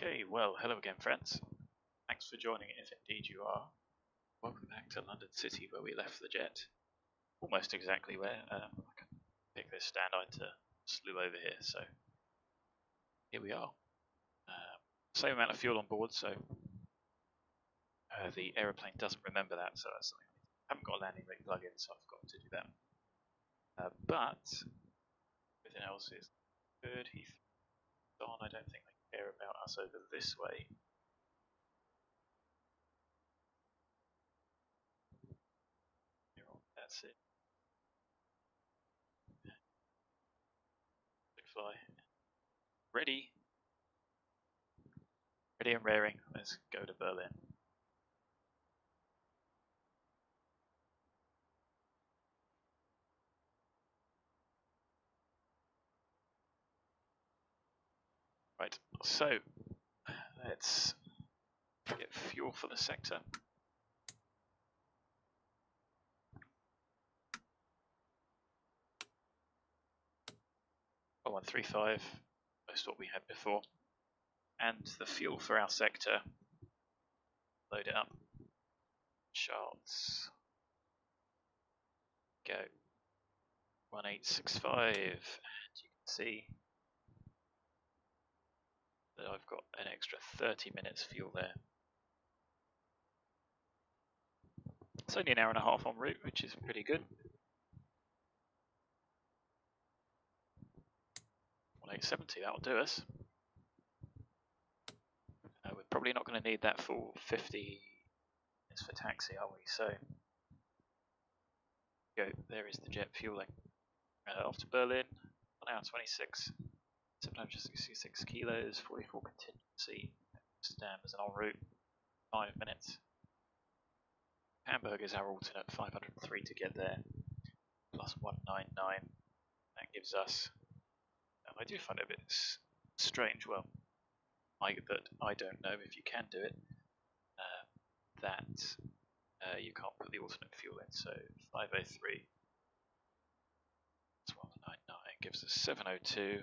Okay, well, hello again, friends. Thanks for joining, if indeed you are. Welcome back to London City, where we left the jet. Almost exactly where. I can pick this stand eye to slew over here, so here we are. Same amount of fuel on board, so the aeroplane doesn't remember that, so that's something I haven't got a landing rig plug-in, so I've got to do that. But everything else is good. He's on. I don't think they care about us over this way. That's it. Fly. Ready and raring. Let's go to Berlin. Right, so let's get fuel for the sector. Oh, 135, most what we had before. And the fuel for our sector, load it up. Charts. Go. 1865, and you can see that I've got an extra 30 minutes fuel there. It's only an hour and a half en route, which is pretty good. 1870, that'll do us. We're probably not going to need that full 50 minutes for taxi, are we? So, go. There is the jet fueling. Off to Berlin, 1 hour 26, 766 kilos, 44 contingency. Amsterdam is an en route, 5 minutes. Hamburg is our alternate, 503 to get there, plus 199. That gives us, I do find it a bit strange, well, I don't know if you can do it, that you can't put the alternate fuel in, so 503 plus 199 gives us 702.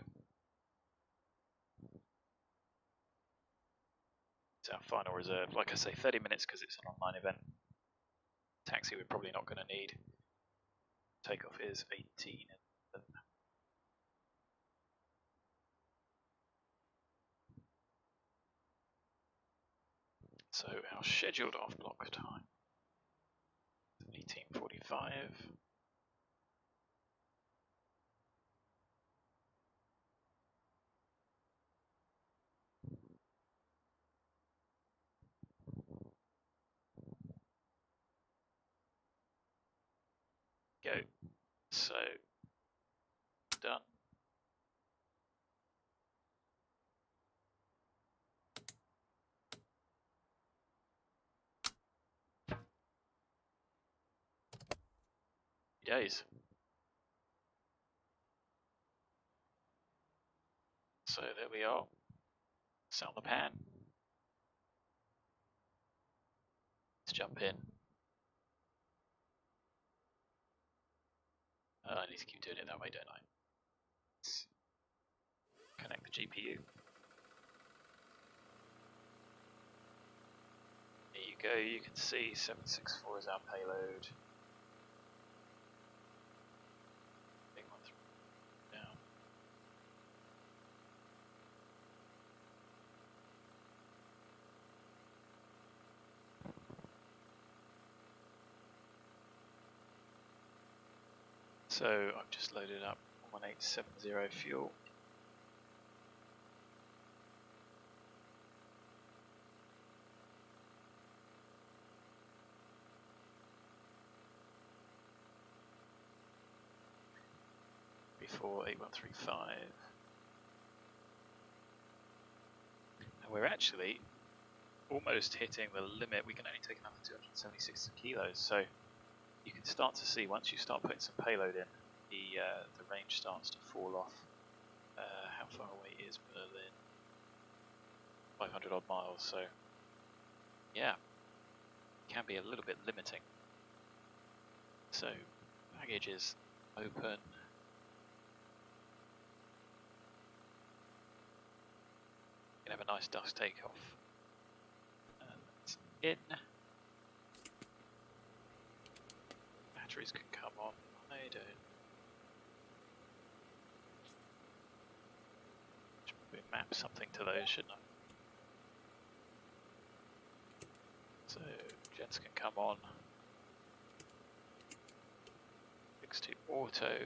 It's our final reserve. Like I say, 30 minutes because it's an online event. Taxi we're probably not going to need. Takeoff is 18. So our scheduled off block time, 18:45. Go. So done. Days. So there we are. Sell the pan. Let's jump in. I need to keep doing it that way, don't I? Let's connect the GPU. There you go, you can see 764 is our payload. Big one down. So I've just loaded up 1870 fuel. Before 8135. And we're actually almost hitting the limit. We can only take another 276 kilos, so you can start to see once you start putting some payload in, the range starts to fall off. How far away is Berlin? 500 odd miles, so yeah, can be a little bit limiting. So baggage is open. You can have a nice dust takeoff. That's in. Batteries can come on. I don't. Should probably map something to those, shouldn't I? So jets can come on. Fix to auto.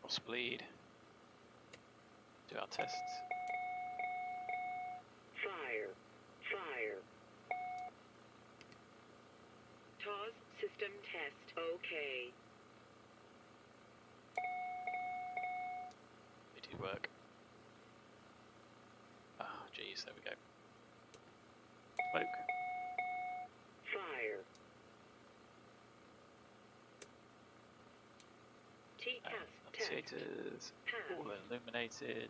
Cross bleed. Do our tests. Fire. TAWS system test. Okay. They do work. Oh, geez, there we go. Smoke. Fire. TAS test. Annunciators all illuminated.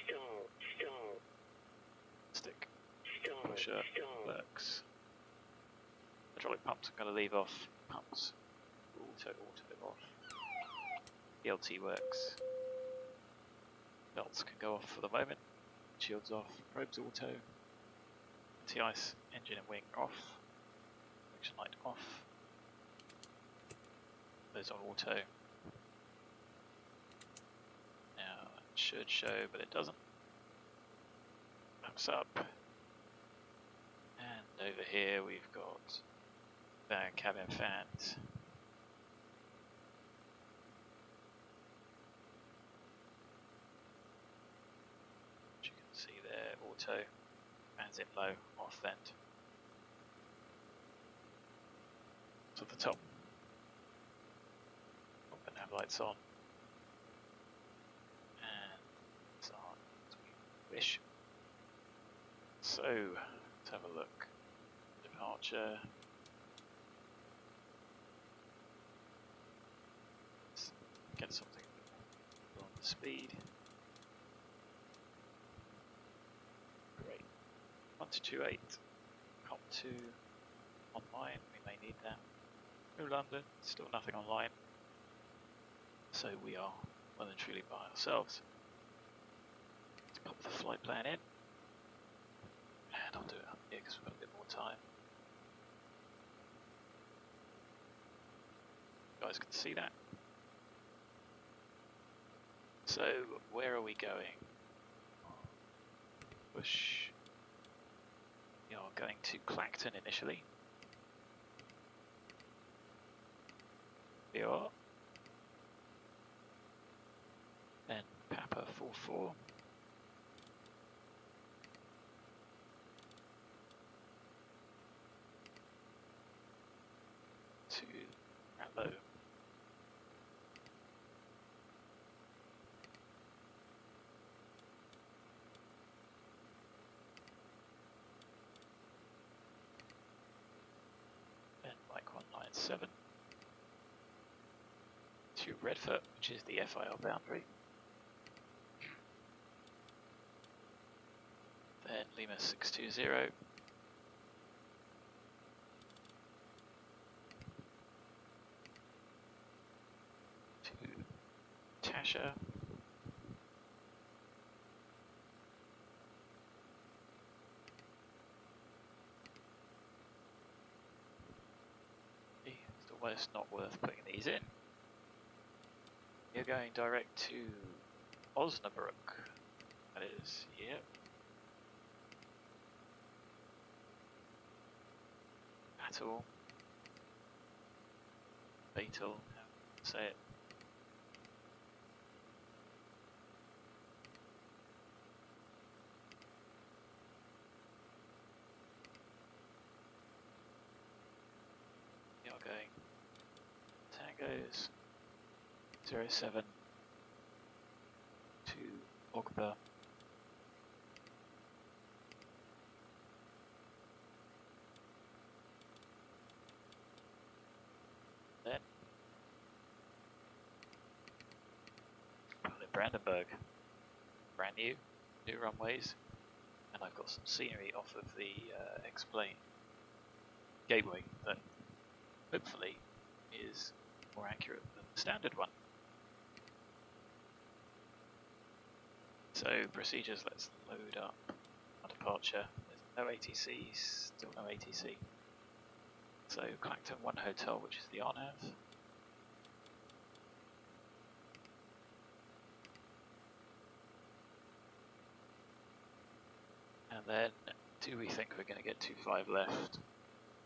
Stall. Stick. Stall. Pusher works. Hydraulic pumps I'm going to leave off. Pumps. Auto off. ELT works. Belts can go off for the moment. Shields off. Probes auto. Anti-ice engine and wing off. Friction light off. Those on auto. Now it should show, but it doesn't. Pumps up. And over here we've got cabin fans. As you can see there, auto. Fans in low, off vent. To the top. Open have lights on. And it's on as we wish. So, let's have a look. Departure. Let's get something on the speed. Great. 1228. Comp 2 online, we may need that. New London, still nothing online. So we are well and truly by ourselves. Let's pop the flight plan in. And I'll do it up here because we've got a bit more time. You guys can see that. So, where are we going? Push. We are going to Clacton initially. We are. Then Papa 44. To RATLO. Then Mike 197. To REDFA, which is the FIL boundary. Then Lima 620. To TACHA. It's almost not worth putting these in. You're going direct to Osnabrück. That is, yep. BATEL. BATEL, say it. You're going Tangos 07 to OGBER. Then Brandenburg, brand new runways, and I've got some scenery off of the X-plane gateway that hopefully is more accurate than the standard one. So procedures, let's load up our departure. There's no ATC, still no ATC. So Clacton 1 Hotel, which is the RNAV. And then, do we think we're going to get 25 left?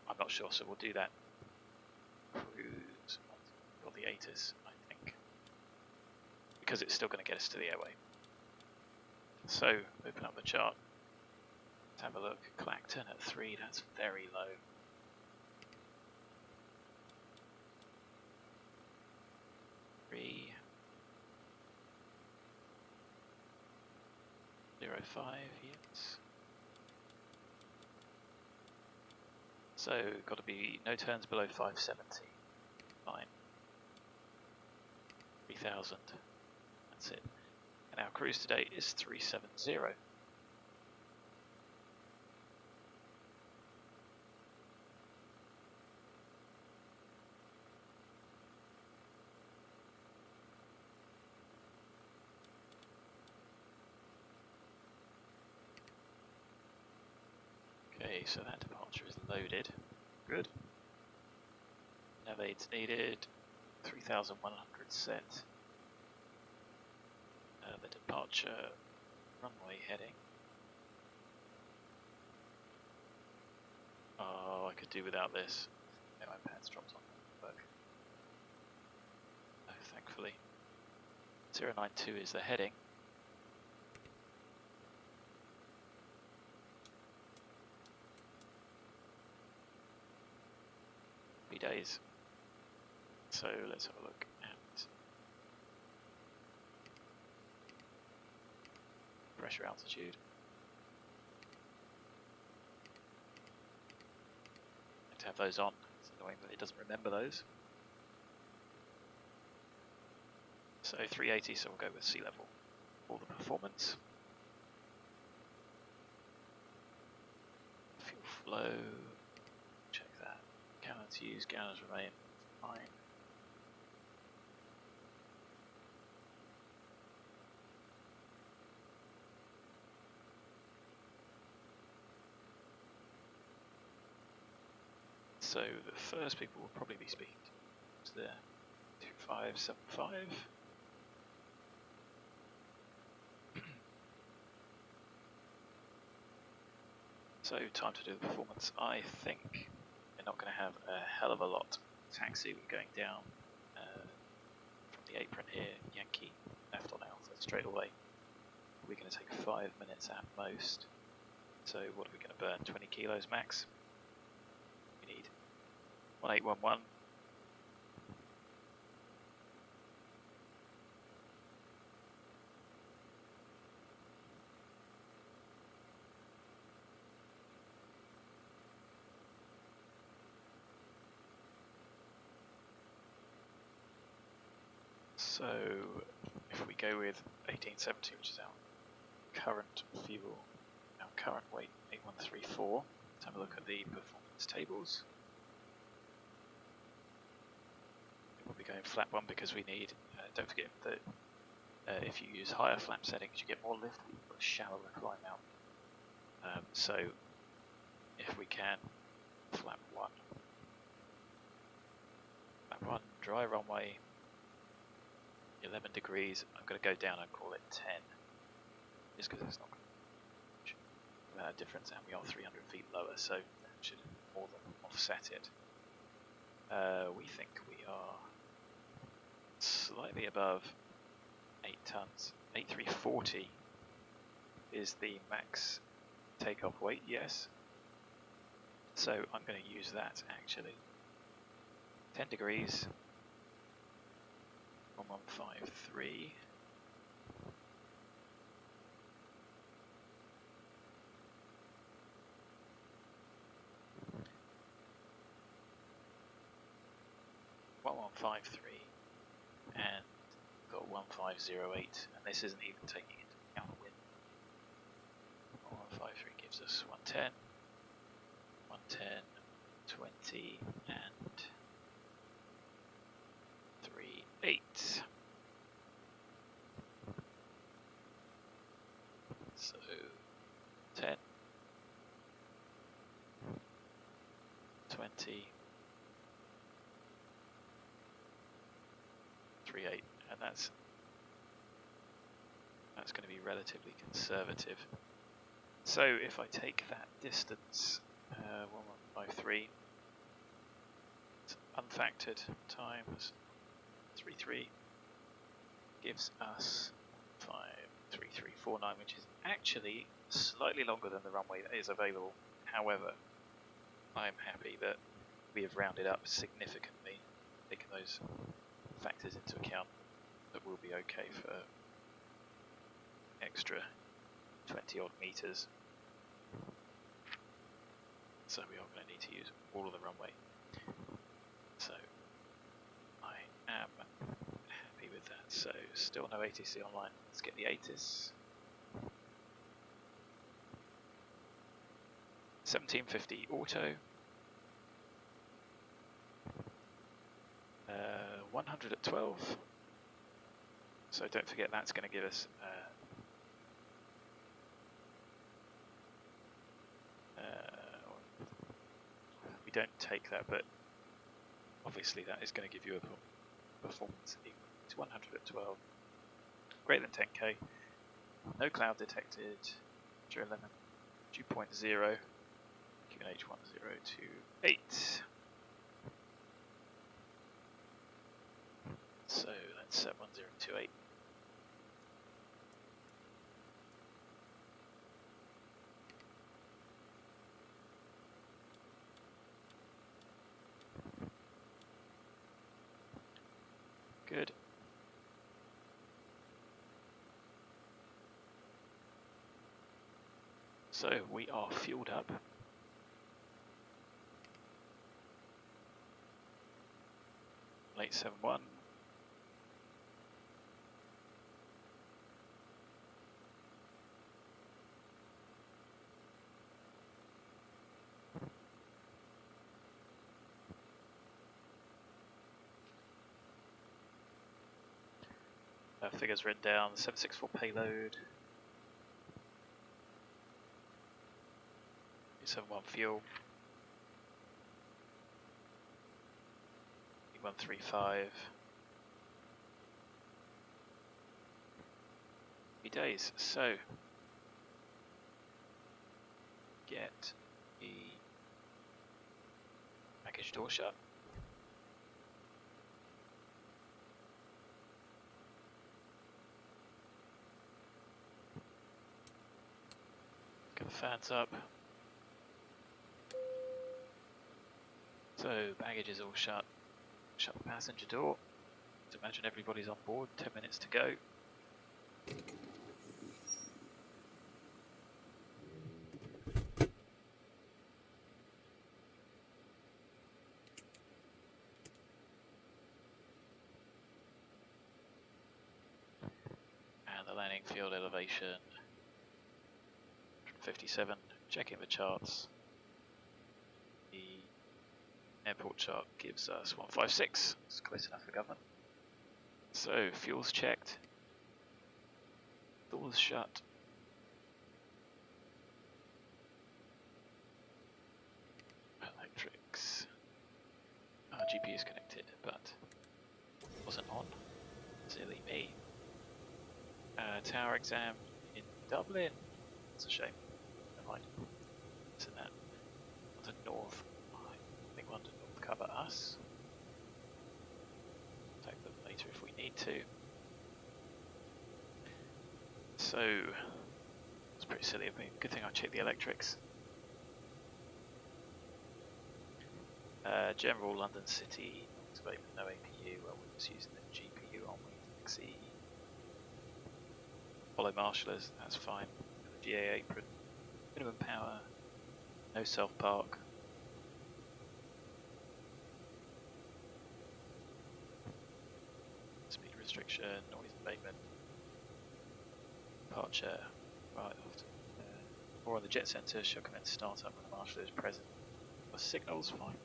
I'm not sure, so we'll do that. Cruise, or the ATIS, I think. Because it's still going to get us to the airway. So, open up the chart. Let's have a look. Clacton at 3, that's very low. Three, 0.5, yes. So, got to be no turns below 570. Fine. 3,000. That's it. And our cruise today is 370. Okay, so that departure is loaded. Good. Nav aids needed. 3,100 set. The departure runway heading. Oh, I could do without this. No, my pants dropped on the work. Oh, thankfully. 092 is the heading. Days. So let's have a look at pressure, altitude. To have those on. It's annoying that it doesn't remember those. So 380, so we'll go with sea level. All the performance. Fuel flow. Check that. Gallons used, gallons remain. Fine. So the first people will probably be speaking to the 2575. So time to do the performance. I think we're not going to have a hell of a lot. Taxi, we're going down from the apron here, Yankee, left on Alpha, straight away. We're going to take 5 minutes at most. So what are we going to burn? 20 kilos max? We need 1811. So if we go with 1870, which is our current fuel, our current weight 8134, let's have a look at the performance tables. We'll be going flap one because we need, don't forget that if you use higher flap settings you get more lift, but you've got a shallower climb out. So if we can, flap one. Flap one, dry runway, 11 degrees. I'm going to go down and call it 10, just because it's not going to make a difference, and we are 300 feet lower, so that should more than offset it. We think we are slightly above 8 tons. 8340 is the max takeoff weight, yes. So I'm going to use that actually. 10 degrees. 1153. And got 1508, and this isn't even taking into account the wind. 1153 gives us 110, 110, 20, and 38. 30, 38, and that's going to be relatively conservative. So if I take that distance, 1153, unfactored times 33 gives us 53349, which is actually slightly longer than the runway that is available. However, I'm happy that we have rounded up significantly, taking those factors into account, that will be okay for extra 20 odd meters. So we are going to need to use all of the runway. So I am happy with that. So still no ATC online. Let's get the ATIS. 1750 auto. 100 at 12. So don't forget that's going to give us we don't take that, but obviously that is going to give you a performance equal to 100 at 12, greater than 10k, no cloud detected, 11, 2.0, QNH 1028. So that's 7028. Good. So we are fueled up. Late 71. Figures written down, 764 payload, 71 fuel, 135. Days. So get the package door shut. Get the fans up. So baggage is all shut. Shut the passenger door. Let's imagine everybody's on board. 10 minutes to go. And the landing field elevation 57. Checking the charts. The airport chart gives us 156. It's close enough for government. So fuel's checked. Doors shut. Electrics. GP is connected, but wasn't on. Silly me. Tower exam in Dublin. It's a shame. Never mind. It's in that London North. I think London North cover us. Take them later if we need to. So it's pretty silly of me. Good thing I checked the electrics. General London City, no APU. Well, we're just using the GPU, aren't we? XE. Follow marshallers, that's fine. The GA apron. Minimum power. No self park. Speed restriction, noise abatement. Departure. Right after. Or on the jet centre, shall commence startup when the marshaller is present. The signal's fine.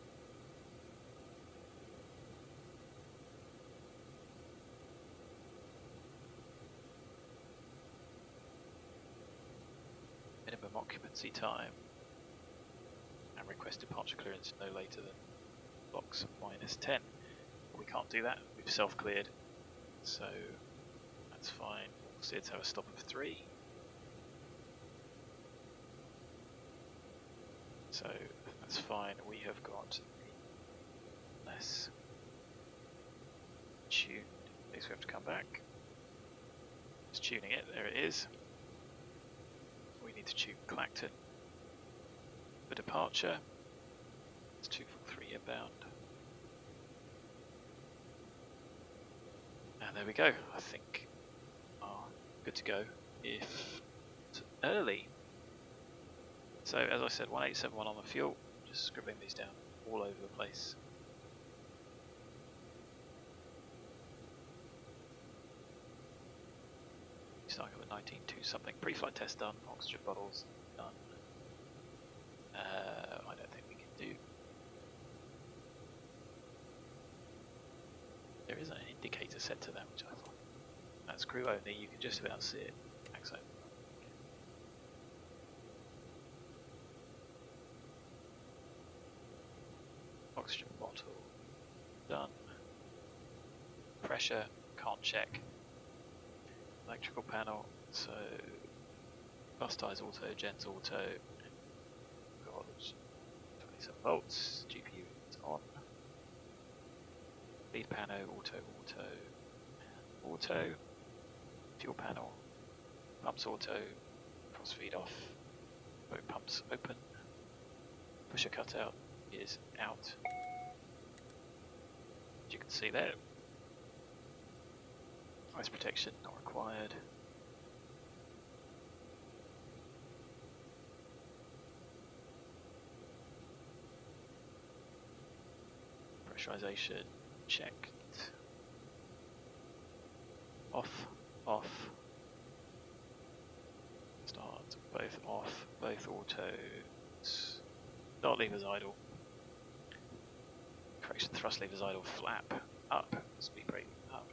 Minimum occupancy time. and request departure clearance no later than box -10. But we can't do that, we've self-cleared, so that's fine. We'll see it have a stop of 3. So that's fine, we have got less tuned, in case we have to come back. It's tuning it, there it is. We need to tune Clacton for departure. It's 243 inbound. And there we go, I think are good to go if it's early. So as I said, 1871 on the fuel, just scribbling these down all over the place. Starting with 19.2 something, pre-flight test done, oxygen bottles done. I don't think we can do. There is an indicator set to that, which I thought. That's crew only, you can just about see it. Max open. Oxygen bottle done. Pressure, can't check. Electrical panel, so bus ties auto, gens auto, got 27 volts, GPU is on, lead panel, auto, fuel panel, pumps auto, cross feed off, both pumps open, pusher cutout is out, as you can see there. Ice protection not required. Pressurization checked. Off, off. Start, both off, both autos. Start levers idle. Correction thrust levers idle, flap up, speed brake up,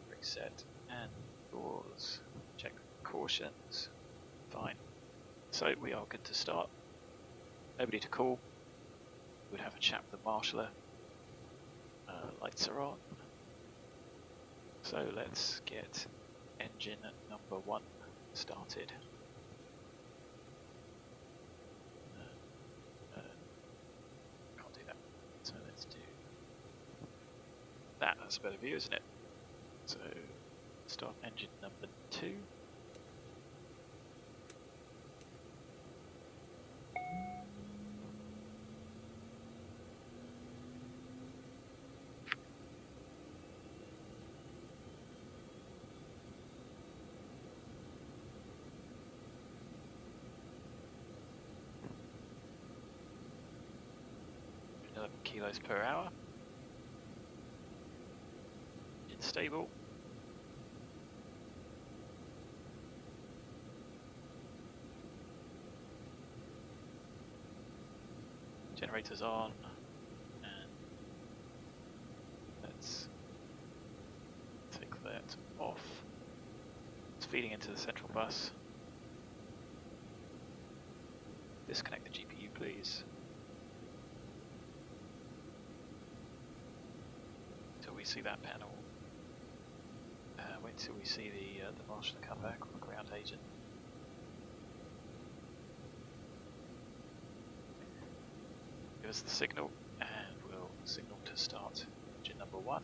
brake set, and doors. Check cautions. Fine. So we are good to start. Nobody to call. We'd have a chat with the marshaller. Lights are on. So let's get engine number 1 started. Can't do that. So let's do that. That's a better view, isn't it? So start engine number 2. Kilos per hour. It's stable. Generators on, and let's take that off. It's feeding into the central bus. Disconnect the GPU, please. We see that panel. Wait till we see the marshaller come back, or the ground agent. Give us the signal, and we'll signal to start engine number 1.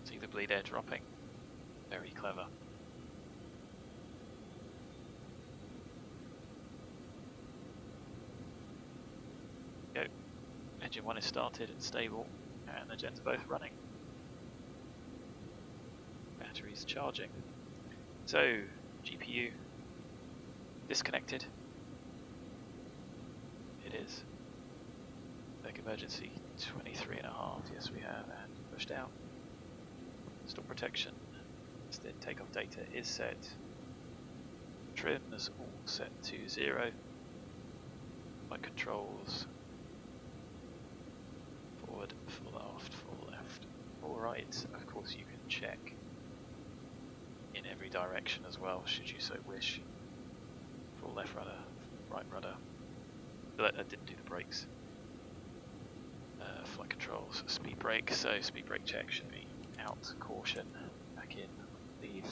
See the bleed air dropping. Very clever. Go. Engine 1 is started and stable, and the gens are both running. Batteries charging. So, GPU disconnected. It is. Back emergency 23.5, yes we have, and pushed out. Stop protection. Instead, takeoff data is set. Trims all set to 0. Flight controls. Forward, full aft, full left, full right. Of course you can check in every direction as well, should you so wish. Full left rudder, right rudder. But that didn't do the brakes. Flight controls, speed brake. So speed brake check should be out, caution, back in, leave,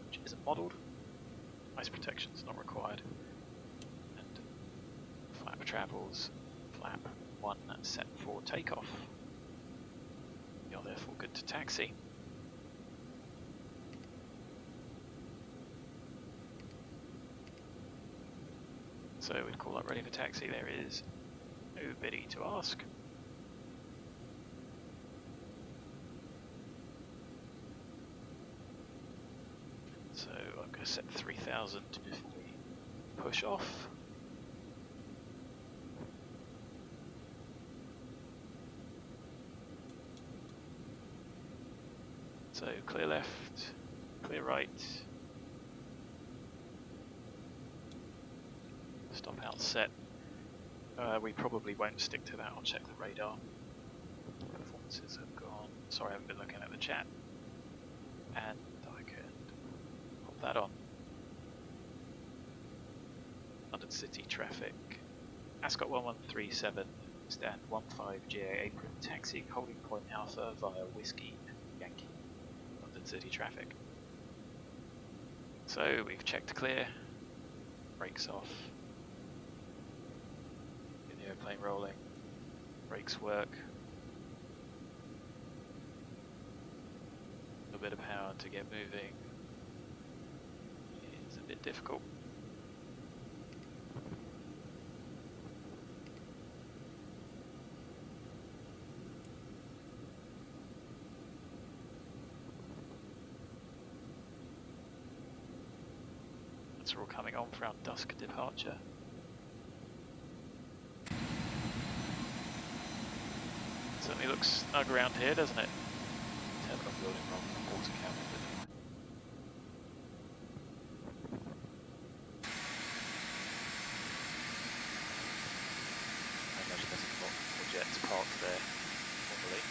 which isn't modelled. Ice protection is not required. And flap travels, flap 1 set for takeoff. You're therefore good to taxi. So we'd call up ready for taxi. There is nobody to ask. So I'm going to set 3000 before we push off. So clear left, clear right. Stop out set. We probably won't stick to that. I'll check the radar. Performances have gone. Sorry, I haven't been looking at the chat. And I can pop that on. London City traffic. Ascot 1137, stand 15 GA apron, taxi, holding point Alpha via Whiskey Yankee. London City traffic. So we've checked clear. Brakes off. Get the airplane rolling. Brakes work. A bit of power to get moving. It's a bit difficult. That's all coming on for our dusk departure. Certainly looks snug around here, doesn't it? Terminal building rather than water cabin. I imagine there's a lot more jets parked there normally.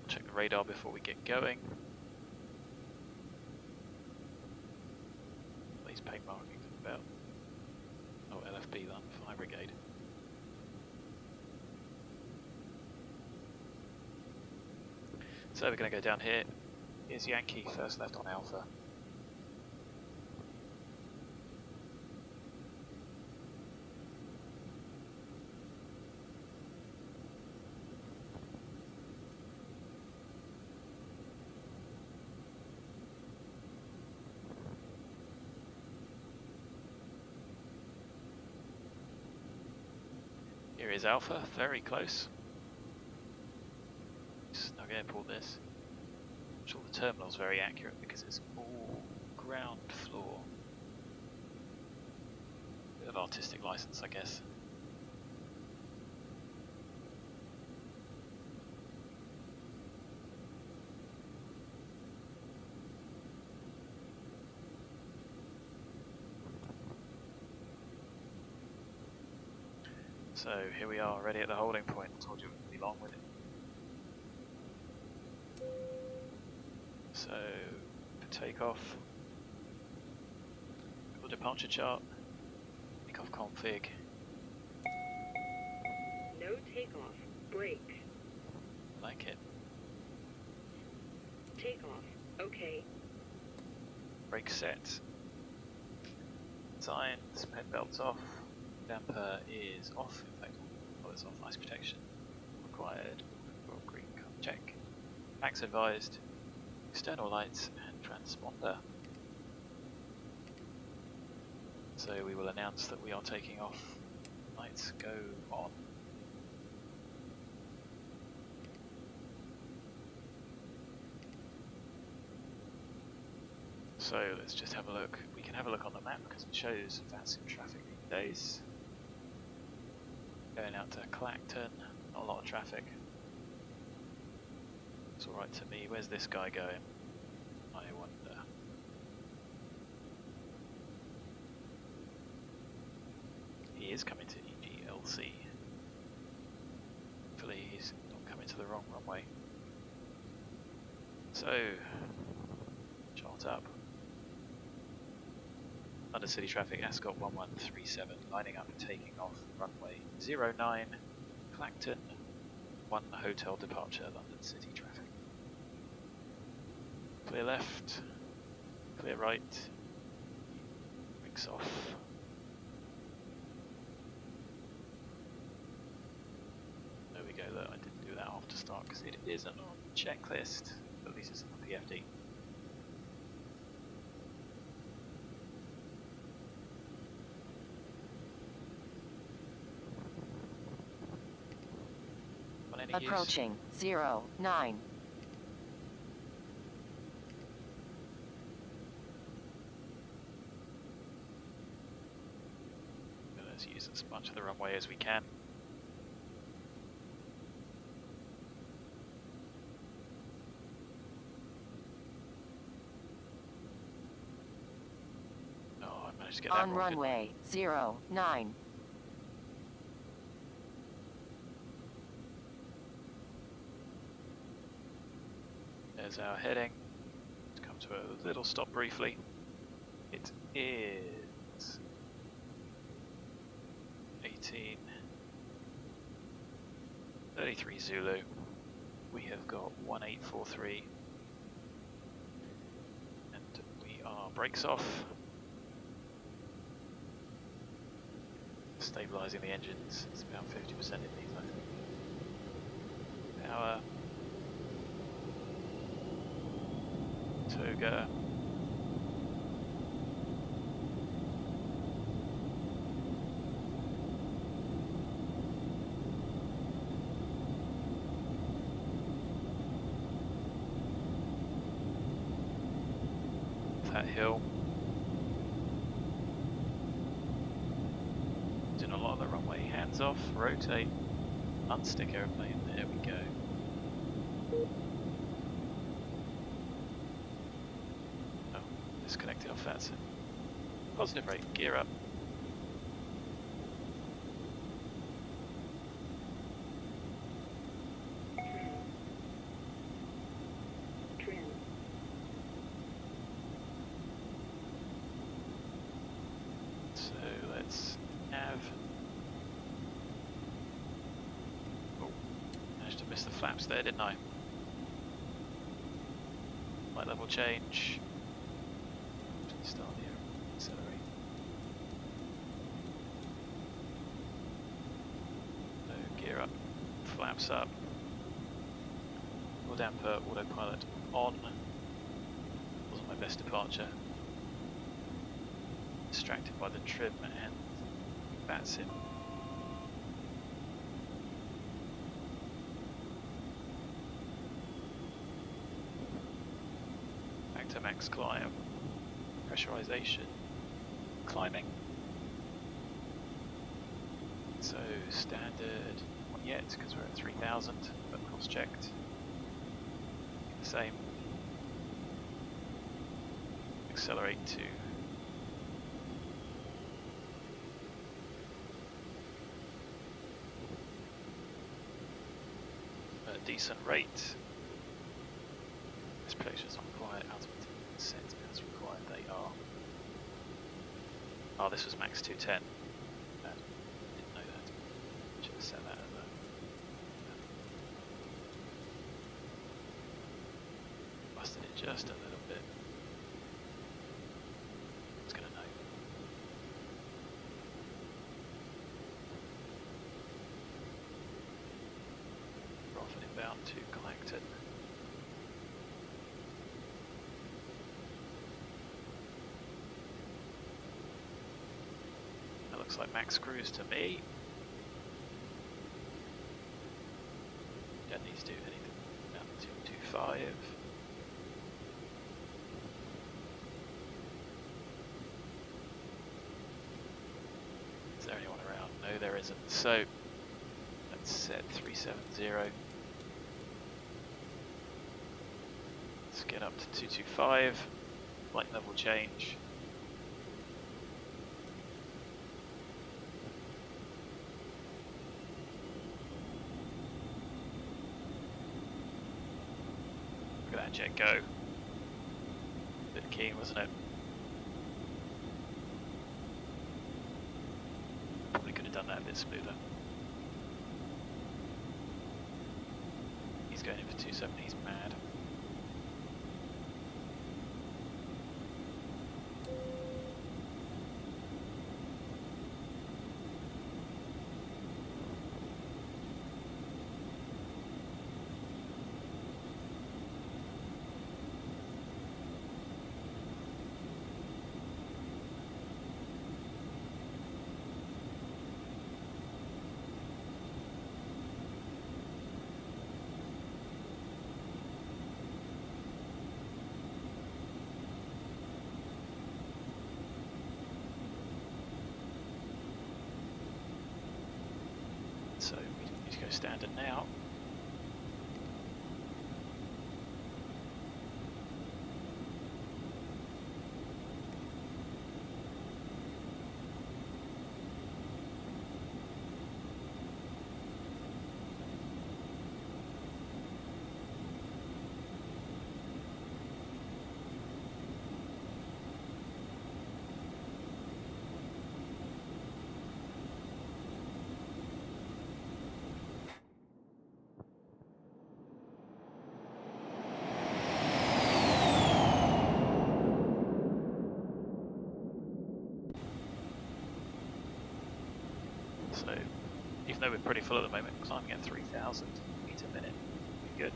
Check the radar before we get going. These paint markings about. Oh, LFB then, Fire Brigade. So we're going to go down here. Here's Yankee, first left on Alpha. Here is Alpha, very close. Snug airport this. I'm sure the terminal's very accurate because it's all ground floor. Bit of artistic license, I guess. So here we are, ready at the holding point. I told you it wouldn't be long with it. So, for takeoff, the departure chart, takeoff config. No takeoff. Brake. Like it. Takeoff. Okay. Brake set. Signs, pen belts off. Damper is off. In fact, oh, it's off. Ice protection required. Green check. Max advised. External lights and transponder. So we will announce that we are taking off. Lights go on. So let's just have a look. We can have a look on the map because it shows VATSIM traffic these days. Going out to Clacton, not a lot of traffic. It's alright to me. Where's this guy going? I wonder. He is coming to EGLC. Hopefully he's not coming to the wrong runway. So, chart up. Under city traffic, Ascot 1137, lining up and taking off runway 09, Clacton, 1 hotel departure, London city traffic. Clear left, clear right, brakes off. There we go, though, I didn't do that after start because it isn't on the checklist, at least it's on the PFD. Approaching 09. Let's use as much of the runway as we can. Oh, I managed to get that on wrong, runway 09. There's our heading. Let's come to a little stop briefly. It is 18:33 Zulu. We have got 1843 and we are brakes off. Stabilising the engines. It's about 50% in these, I think. Power. Toga. That hill. Doing a lot of the runway. Hands off, rotate, unstick airplane. There we go. Disconnected off VATSIM. Positive rate, gear up. Trim. So let's nav. Oh, managed to miss the flaps there, didn't I? Light level change. Start here, accelerate. So gear up, flaps up. Full damper, autopilot on. Wasn't my best departure. Distracted by the trim and VATSIM. Back to max climb. Pressurization, climbing. So standard, not yet because we're at 3000, but cross checked. The same. Accelerate to a decent rate. This place is on quiet, altimeter set as required. They are. Oh, this was max 210. Didn't know that. Should have set that as a. Busted it just a little bit. It's gonna know. Off and inbound to Clacton. Looks like max cruise to me. Don't need to do anything down to 225. Is there anyone around? No, there isn't. So let's set 370. Let's get up to 225, flight level change. Look at that jet go. Bit keen, wasn't it? Probably could have done that a bit smoother. He's going in for 270, he's mad. So we need to go standard now. So, even though we're pretty full at the moment, climbing at 3,000 feet a minute, pretty good.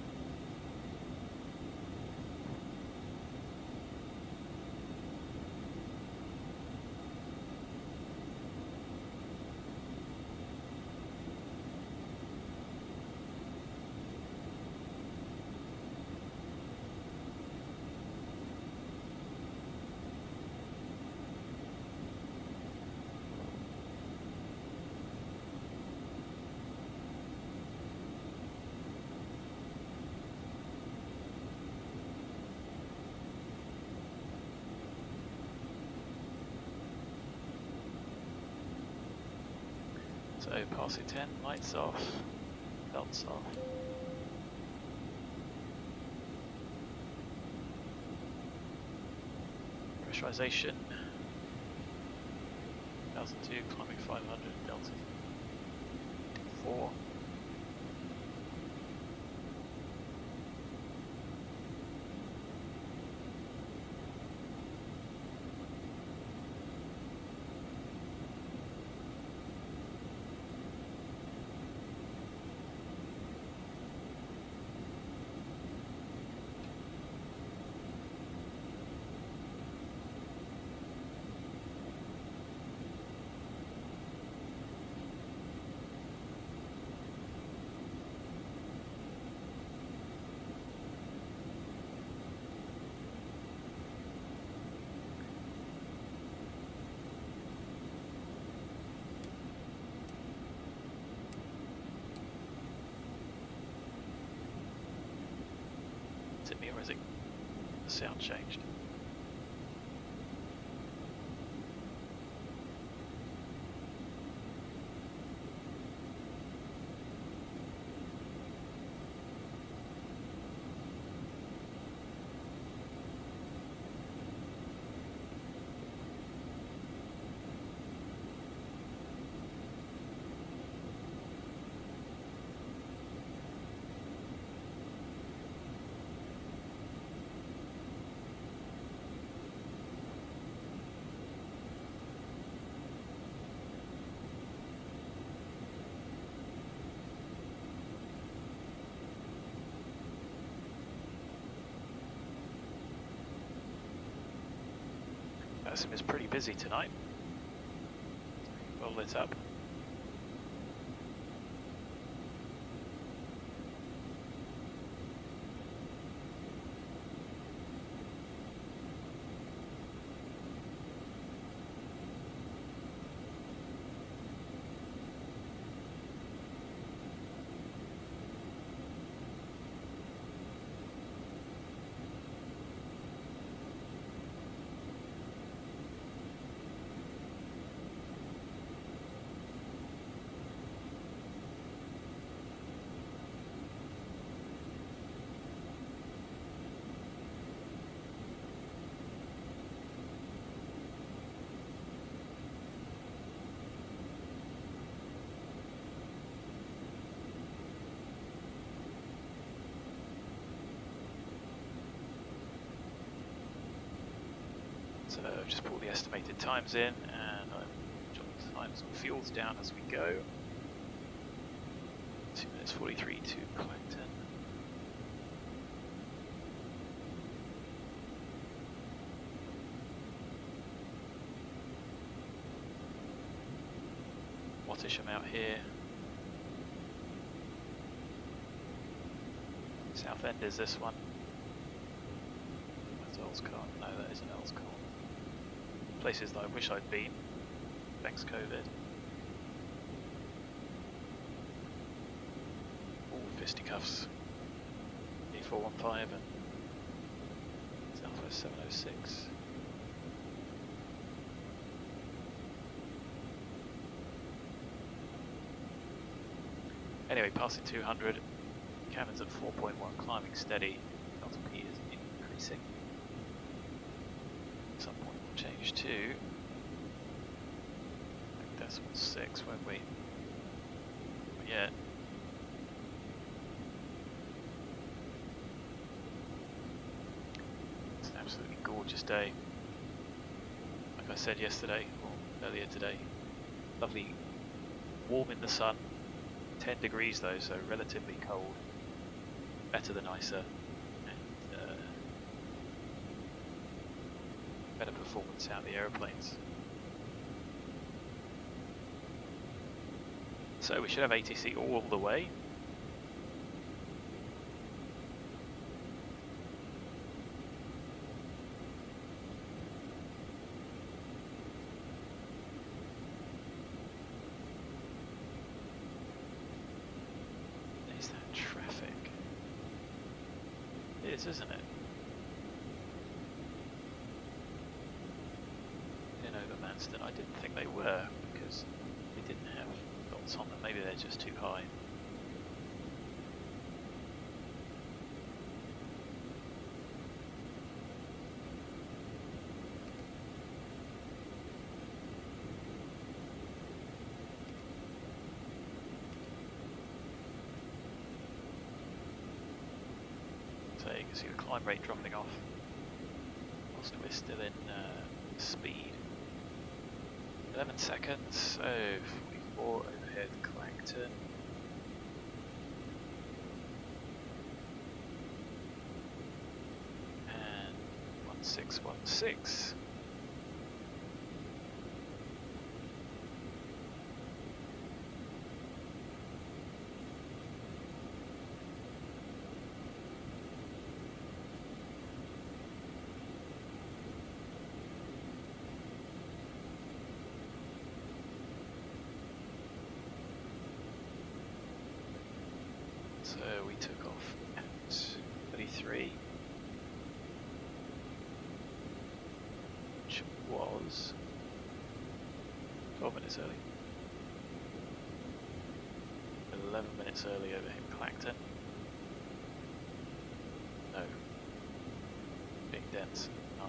So passing 10, lights off, belts off. Pressurization, 1002, climbing 500, delta 4. Is it me or is it the sound changed? VATSIM is pretty busy tonight. Well lit up. So just put all the estimated times in, and I'll jot the times and fuels down as we go. 2 minutes 43 to Clacton. Wattish amount here. South End is this one. That's Earl's Car. No, that isn't Earl's Car. Places that I wish I'd been. Thanks COVID. All fisticuffs. E415 and Southwest 706. Anyway, passing 200. Cannon's at 4.1, climbing steady. Delta P is increasing. At some point we'll change to like decimal 6, won't we? Not yet. It's an absolutely gorgeous day. Like I said yesterday, or earlier today. Lovely, warm in the sun. 10 degrees though, so relatively cold. Better than ISA, and better performance out of the aeroplanes. So we should have ATC all the way. Is that traffic? It is, isn't it? In over Manston, I didn't think they were because they didn't have dots on them. Maybe they're just too high. So you can see the climb rate dropping off whilst we're still in speed. 11 seconds, so 44 overhead Clacton. And 1616. So we took off at 33, which was 12 minutes early. 11 minutes early over in Clacton. No. Being dense, 9.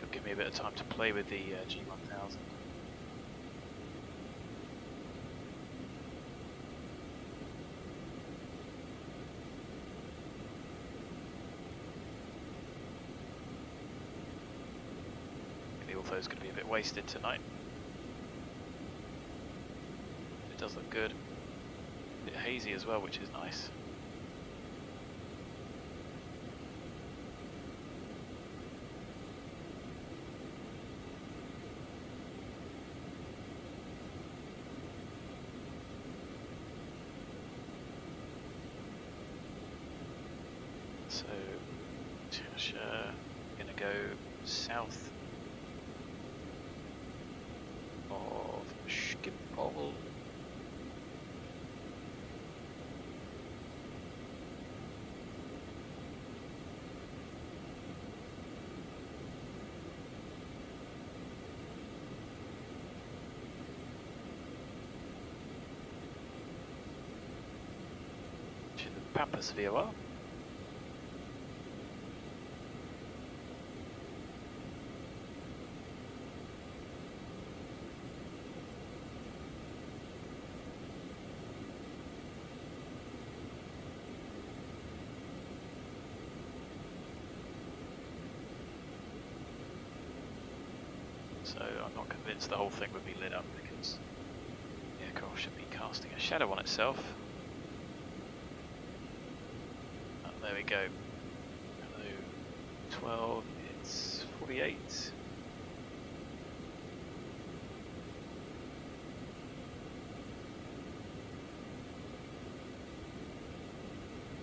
Give me a bit of time to play with the G1000. The Ortho is going to be a bit wasted tonight. It does look good. A bit hazy as well, which is nice. So, TACHA, gonna go south of Schiphol. To the Pampas VOR. So I'm not convinced the whole thing would be lit up because the aircraft should be casting a shadow on itself. Oh, there we go. Hello 12, it's 48.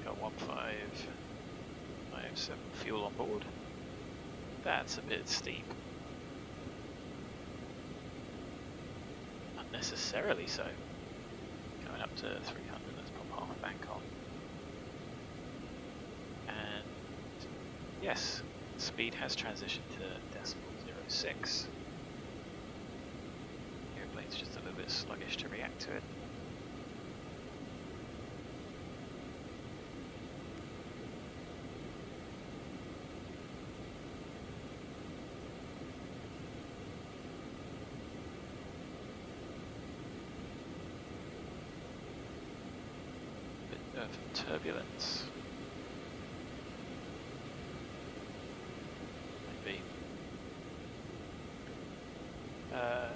Got 1557 fuel on board. That's a bit steep. Unnecessarily so. Going up to 300, let's pop half bank on. And yes, speed has transitioned to decimal 06. Airplane's just a little bit sluggish to react to it. Of turbulence. Maybe. I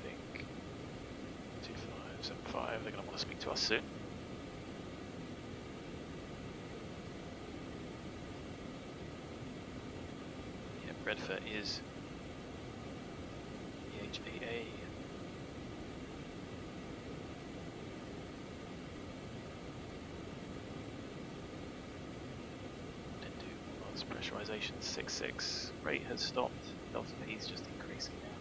think 2575, they're going to want to speak to us soon. Yeah, REDFA is EVGA. Pressurization 6.6, rate has stopped, delta P is just increasing now.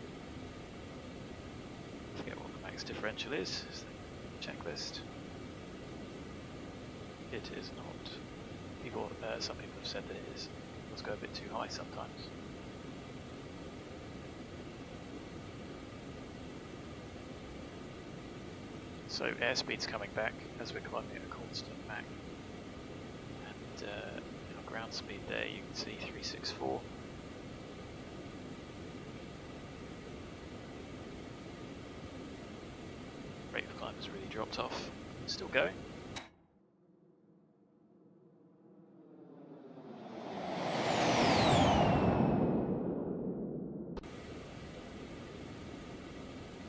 Forget what the max differential is, checklist. It is not. Some people have said that it is. It does go a bit too high sometimes. So airspeed's coming back as we're climbing at a constant Mach. And ground speed there, you can see 364. Rate of climb has really dropped off. Still going.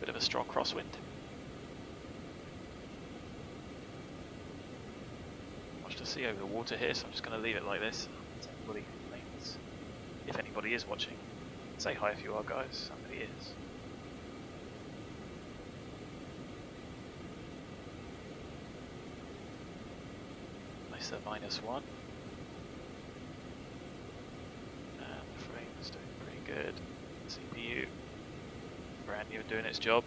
Bit of a strong crosswind. To see over the water here, so I'm just going to leave it like this. Anybody complains, if anybody is watching, say hi if you are, guys. Somebody is. Nice -1, and the frame is doing pretty good. CPU, brand new, doing its job.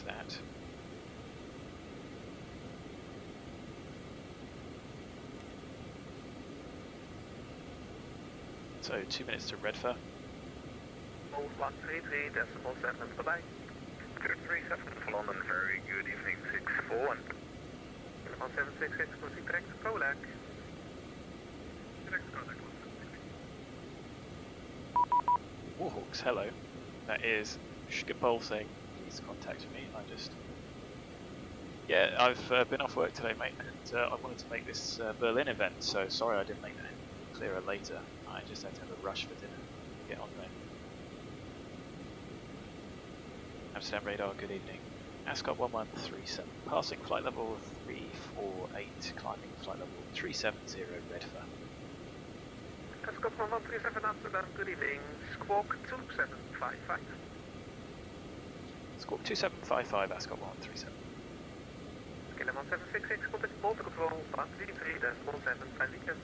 That. So 2 minutes to REDFA. 133.7, bye-bye. 237 for London, very good evening, 641. 1766, proceed direct to Colac. Direct to Colac, 1766. Warhawks, hello. That is Schiphol saying, please contact me. I've been off work today, mate, and I wanted to make this Berlin event, so sorry I didn't make that clearer later. I just had to have a rush for dinner to get on there. Amsterdam radar, good evening. Ascot 1137, passing flight level 348, climbing flight level 370, REDFA. Ascot 1137 Amsterdam, good evening. Squawk 2755. Squawk 2755, Ascot 137. Kilo 1766, contact Motor Control, 133.7, fine weekend.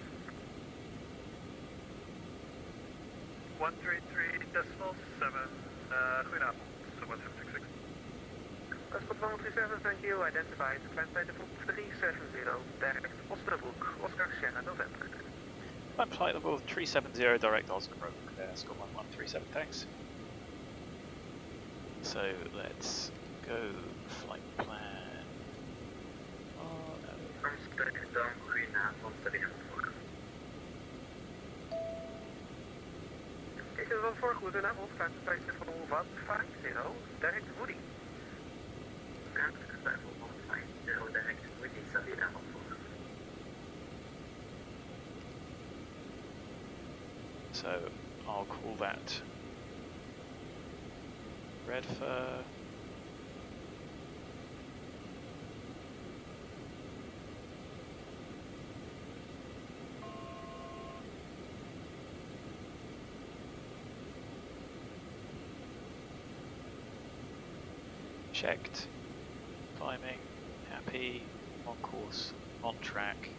133.7, goedenavond, 1766. Ascot 137, thank you, identified, climb flight level 370, direct Osnabrück, Oscar Sierra November. Climb flight level 370, direct Osnabrück, Ascot 1137, thanks. So let's go flight plan. Oh no. Amsterdam, goedenavond, berichtvoer. Dit is wel voor goedenavond, climb flight level 150, direct Woody. Amsterdam 150, direct Woody, goedenavond. So I'll call that REDFA. Checked. Climbing. Happy. On course. On track.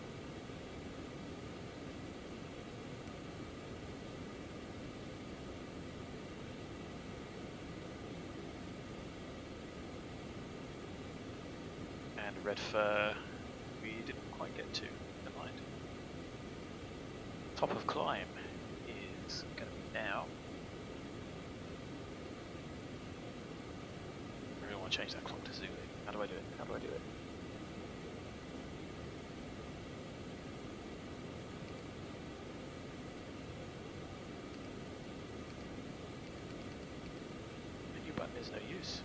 And REDFA we didn't quite get to. Never mind. Top of climb is going to be now. I really want to change that clock to Zulu. How do I do it? How do I do it? Menu button is no use.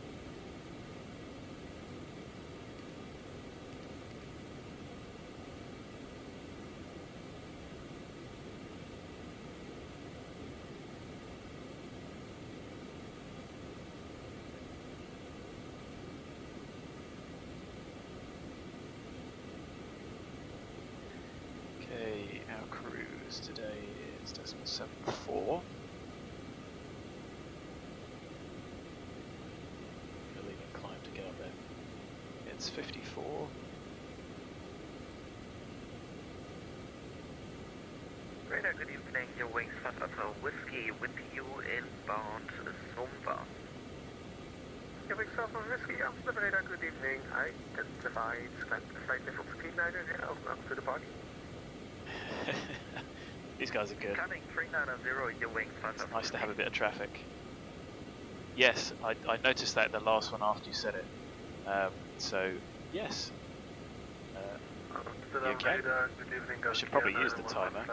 Okay, our cruise today is 0.74. We're leaving climb to get up there. It's 54. Radar, good evening. Your wings flat level whiskey with you inbound Zomba. Your wings flat level whiskey, Amsterdam radar, good evening. Identified, climb flight level 390, welcome to the party. These guys are good. Coming 390, your wings flat It's level. nice to have a bit of traffic. Yes, I noticed that the last one after you said it. So, yes. You okay? I should probably use the timer.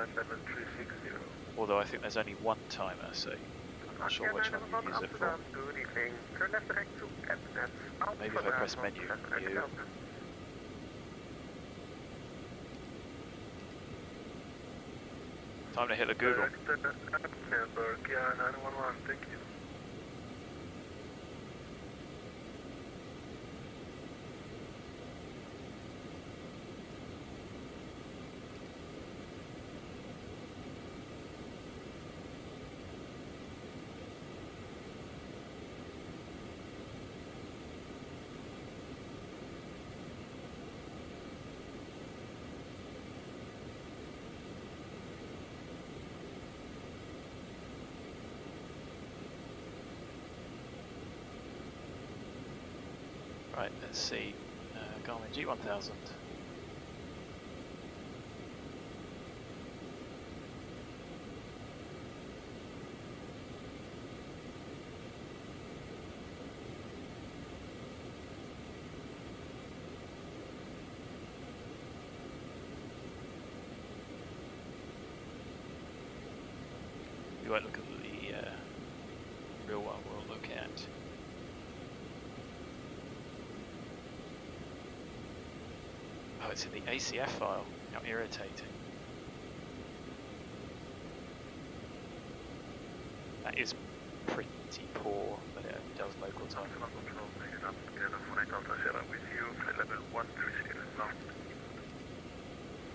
Although I think there's only one timer, so I'm not sure which one you use it for. Good evening. Turn left direct to Cabinet. Maybe if I press menu. You. Time to hit the Google. Yeah, 911, thank you. Right, let's see. Garmin G1000. We won't look at the real one, we'll look at oh, it's in the ACF file. How irritating. That is pretty poor, but it only does local time. Delta Sierra with you, flight level 130 knots.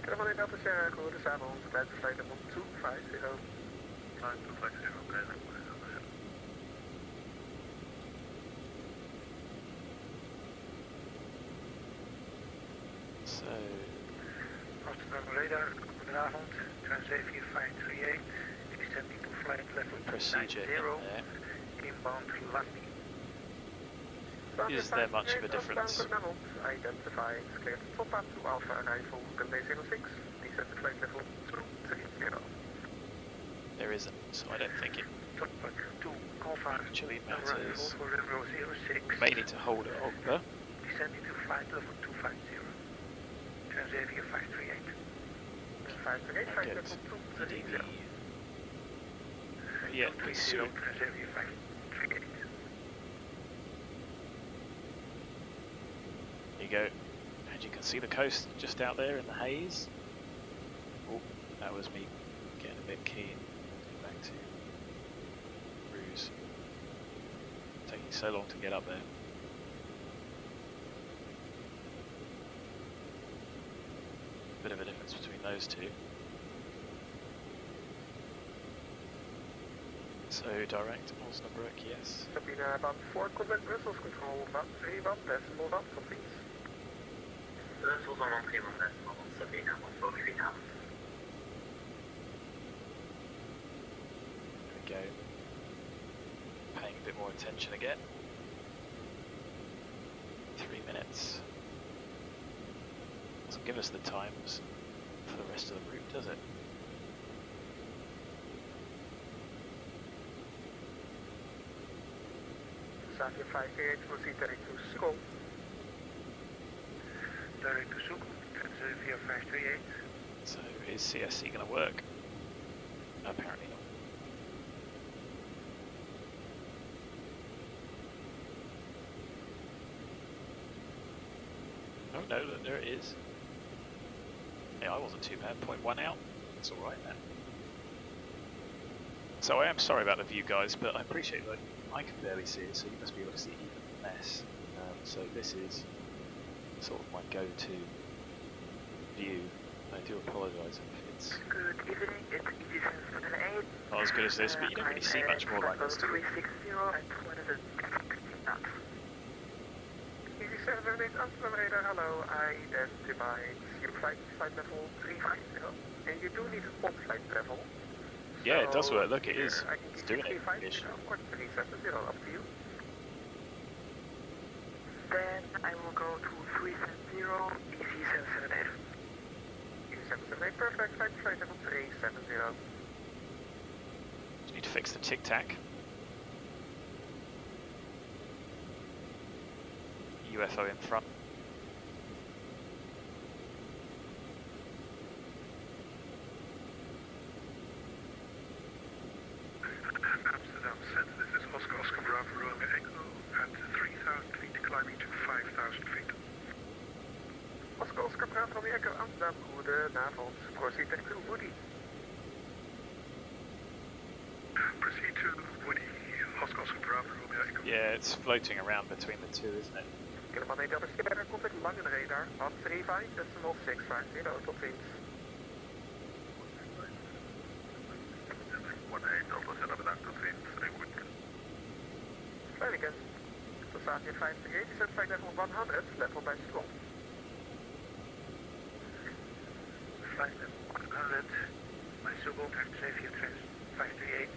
Telephone Delta Sierra, goedenavond, met flight level 250. 250, okay, then what is Delta Sierra? So, Rotterdam radar, goedenavond, Transavia 538, descending to flight level procedure 90, in there. inbound landing. Is there much of a difference? Identified, cleared top up to Alpha arrival, runway 06, descend to flight level 230. There isn't, so I don't think it Top up to Alpha actually arrival matters. for runway 06. May need to hold it over. Descending to flight level 250. Transavia 538. 538, flight Good. level 230. Yeah, pretty soon. Transavia 538. There you go. And you can see the coast just out there in the haze. Oh, that was me getting a bit keen. Back to cruise. Taking so long to get up there. Bit of a difference between those two. So direct Osnabrück, yes. Sabine, about 4 contact Brussels control, about 3 1 decimal 1, so please. Brussels on 1 3 1 decimal 1, Sabine, 143 now. There we go. Paying a bit more attention again. 3 minutes. Doesn't give us the times for the rest of the route, does it? Saitek 538, proceed direct to Sukkel. Direct to Sukkel, Transavia 538. So is CSC going to work? Apparently not. Oh no, look, there it is. Yeah, I wasn't too bad. 0.1 out. It's alright then. So I am sorry about the view, guys, but I appreciate that I can barely see it, so you must be able to see even less. So this is sort of my go-to view. I do apologise if it's Good evening, it's EG778. not as good as this, but you don't really see much more like this, do you? 360 at 115 knots. EG778, Amsterdam radar, hello, identified your flight level 350, and you do need on-flight travel. Yeah, it does work. Look, it is. I can It's give doing you it. 350, of course, 370, up to you. Then I will go to 370, EG778. EG778, perfect, flight level 370. Just need to fix the tic-tac. UFO in front. Amsterdam Center, this is Oscar Bravo Romeo Echo at 3,000 feet, climbing to 5,000 feet. Oscar Bravo Romeo Echo, Amsterdam, goedenavond. Proceed to Woody. Proceed to Woody, Oscar Bravo Romeo Echo. Yeah, it's floating around between the two, isn't it? Helemaal nee, dat is verder, contact lange radar, 135, decimal 650, tot ziens. 18, Delta Sierra, bedankt, tot ziens, very good. Very good. So Saitek 538, you set flight level 100, level by Sukkel. Flight level 100, by Sukkel, Transavia 538.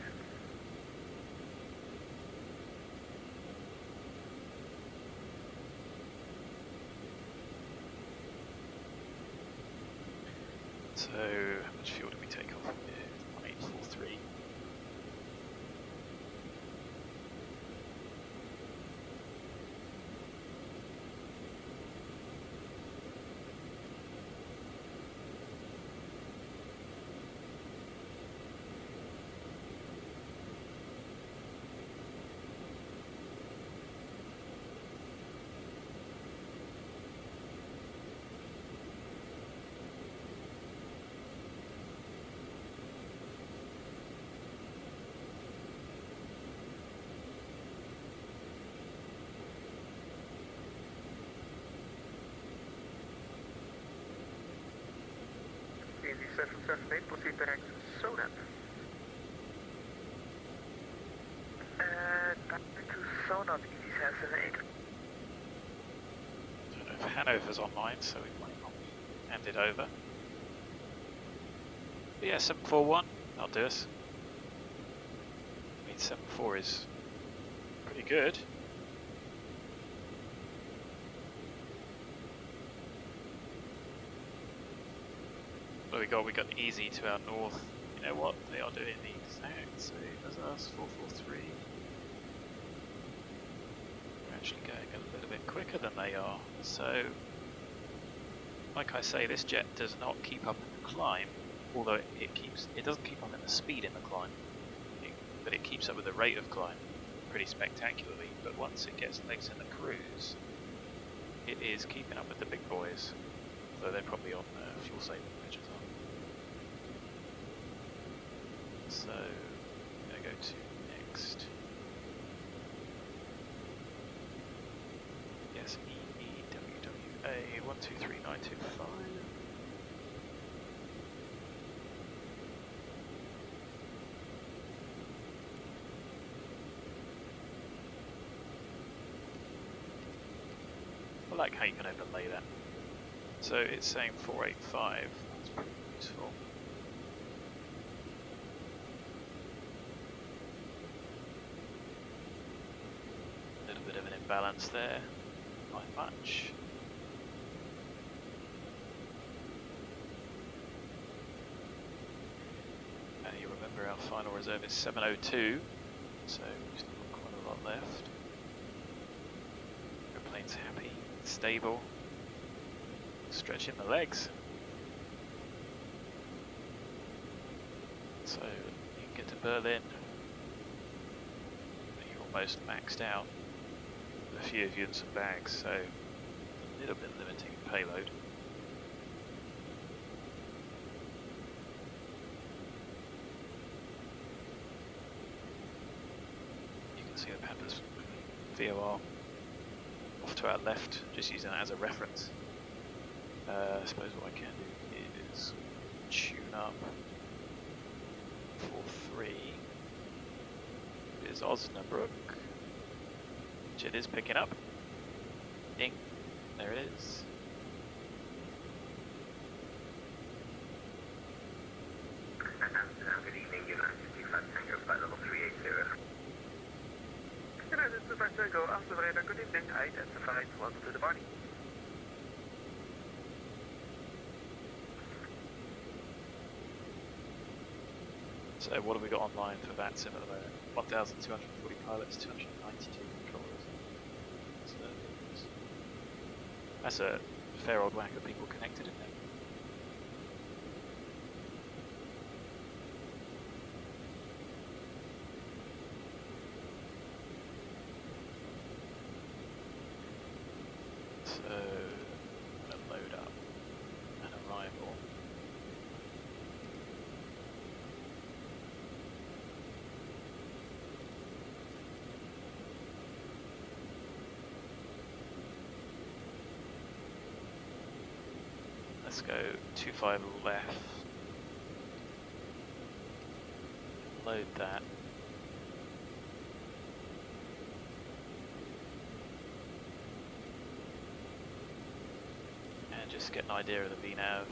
So, how much fuel did we take off here? 1843. 778, proceed direct SONAP. Back to SONAP, EV778. I don't know if Hanover's online, so we might not hand it over. But yeah, 741, that'll do us. I mean, 74 is pretty good. What we got? We got easy to our north. You know what? They are doing the exact same as us, 443. We're actually going a little bit quicker than they are. So, like I say, this jet does not keep up in the climb, although it doesn't keep up in the speed in the climb, but it keeps up with the rate of climb pretty spectacularly. But once it gets legs in the cruise, it is keeping up with the big boys, though they're probably on fuel saving measures. So, I'm going to go to next. Yes, EVGA 123925. I like how you can overlay that. So it's saying 485. That's pretty useful. Bit of an imbalance there, not much. And you remember our final reserve is 702, so we've still got quite a lot left. Airplane's happy, stable, stretching the legs. So you can get to Berlin, you're almost maxed out. A few of you and some bags, so a little bit limiting payload. You can see the Panthers VOR off to our left, just using that as a reference. I suppose what I can do is tune up 4-3 is Osnabrück. It is picking up. Ding. There it is. Good evening, United 65 Tango, flight level 380. United 65 Tango, after the radar, good evening, identified, welcome to the body. So what have we got online for VATSIM at the moment? 1,240 pilots, 292 controllers. That's a fair old whack of people connected, isn't it? So, I'm going to load up an arrival. Let's go 25 left, load that, and just get an idea of the VNAV,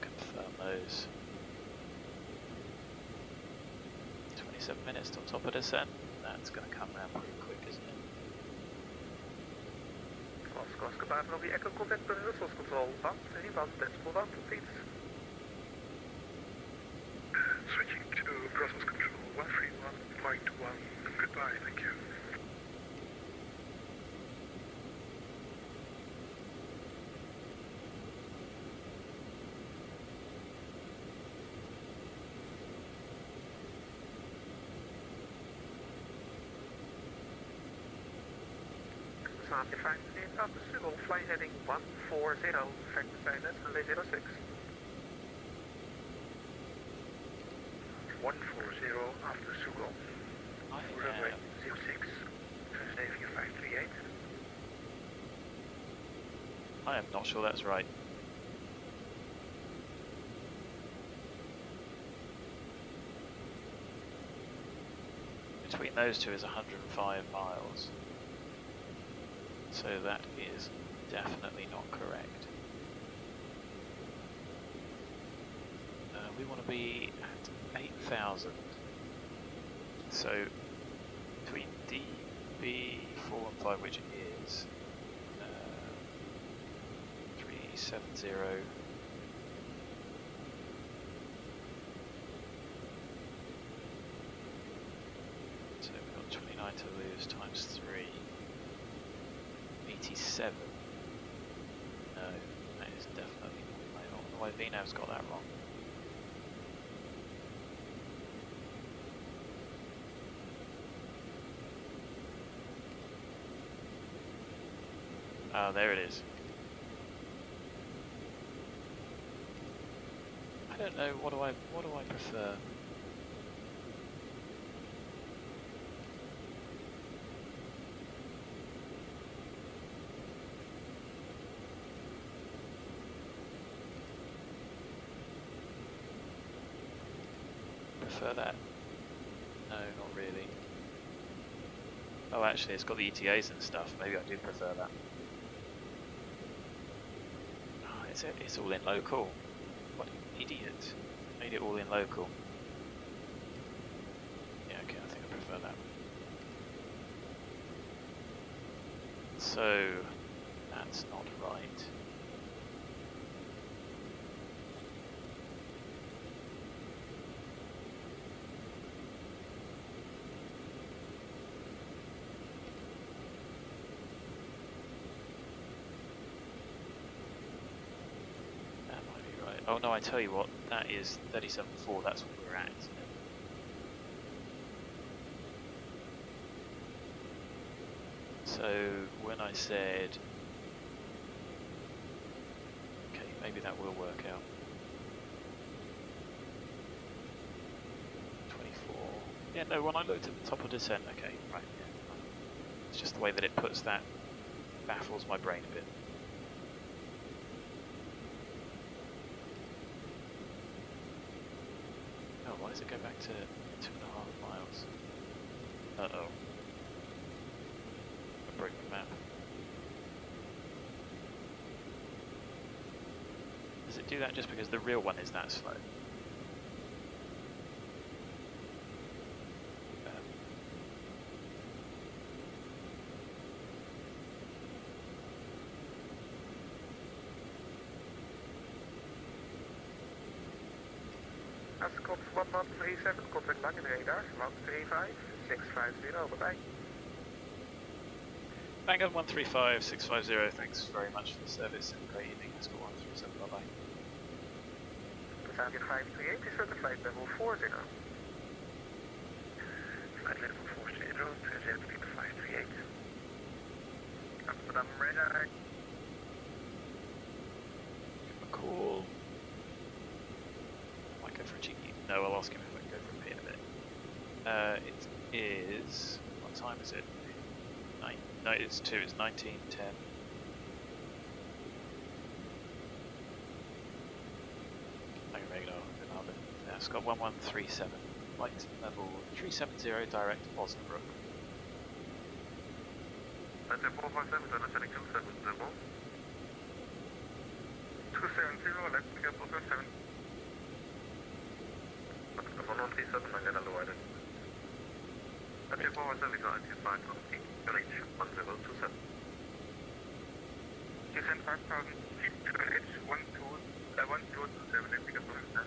confirm those. 27 minutes till top of descent, that's going to come around pretty quick, isn't it? Oscar Bravo will be echo contact with Brussels control. 131, decimal 1, please. Switching to Brussels control 131.1. Goodbye, thank you. Saitek 5 after Sugol, fly heading 140, Frankfurt Pilot, runway 06. 140 after Sugol, runway 06, Xavier 538. I am not sure that's right. those two is 105 miles. So that is definitely not correct. We want to be at 8,000. So between DB4 and 5, which is 370. So we've got 29 to lose times 3. 87. No, that is definitely not. I don't know why Phenom's got that wrong. Oh, there it is. I don't know. What do I prefer? Prefer that? No, not really. Oh, actually, it's got the ETAs and stuff. Maybe I do prefer that. It's all in local. What an idiot. Made it all in local. Yeah, okay, I think I prefer that. So, that's not right. Oh no, I tell you what, that is 37.4, that's what we're at. So when I said, okay, maybe that will work out. 24, yeah no, when I looked at the top of descent, okay, right, yeah. It's just the way that it puts that, baffles my brain a bit. Why does it go back to 2.5 miles? Uh-oh. I broke the map. Does it do that just because the real one is that slow? Ascot 1137, contact Langen radar, 135650, bye-bye. Langen 135650, thanks very much for the service and great evening. Ascot 137, bye-bye. Target 538 is at the flight level 40. Flight level 40, transit speed 538. Amsterdam radar. Cool. Go for a cheeky. No, I'll ask him if I can go for a pee in a bit. It is. What time is it? No, it's 2. It's 19:10. I can make it up. Yeah, it's got 1137. Flight level 370, direct to Osnabrück. That's a 457, so that's a 270. 270, let's pick up 457. 137, I'm gonna lower it. That's your 407, so I'm fine from the reach 1027. Descent 5,000 feet to H 1227, let's pick up 457.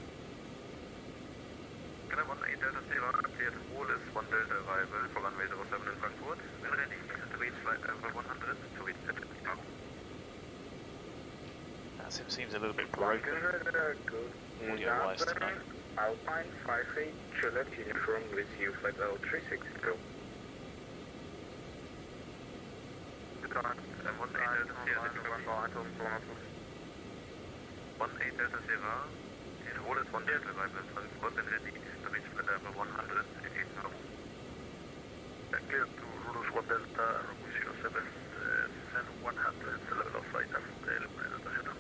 Can I 18 Delta Sierra, cleared all is 1 Delta arrival for runway 07 in Frankfurt. When ready to reach flight level 100 to reach the Chicago. That seems a little bit broken audio-wise tonight. Alpine 58, Juliet uniform with you, flight level 360. Good on, 18 Delta Sierra, 18 Delta Sierra, it holds 1 Delta arrival in Frankfurt and ready to reach flight level 100 at 8 now. Clear to Rudolph 1 Delta, Romeo 07, send 100, the level of flight after the Delta.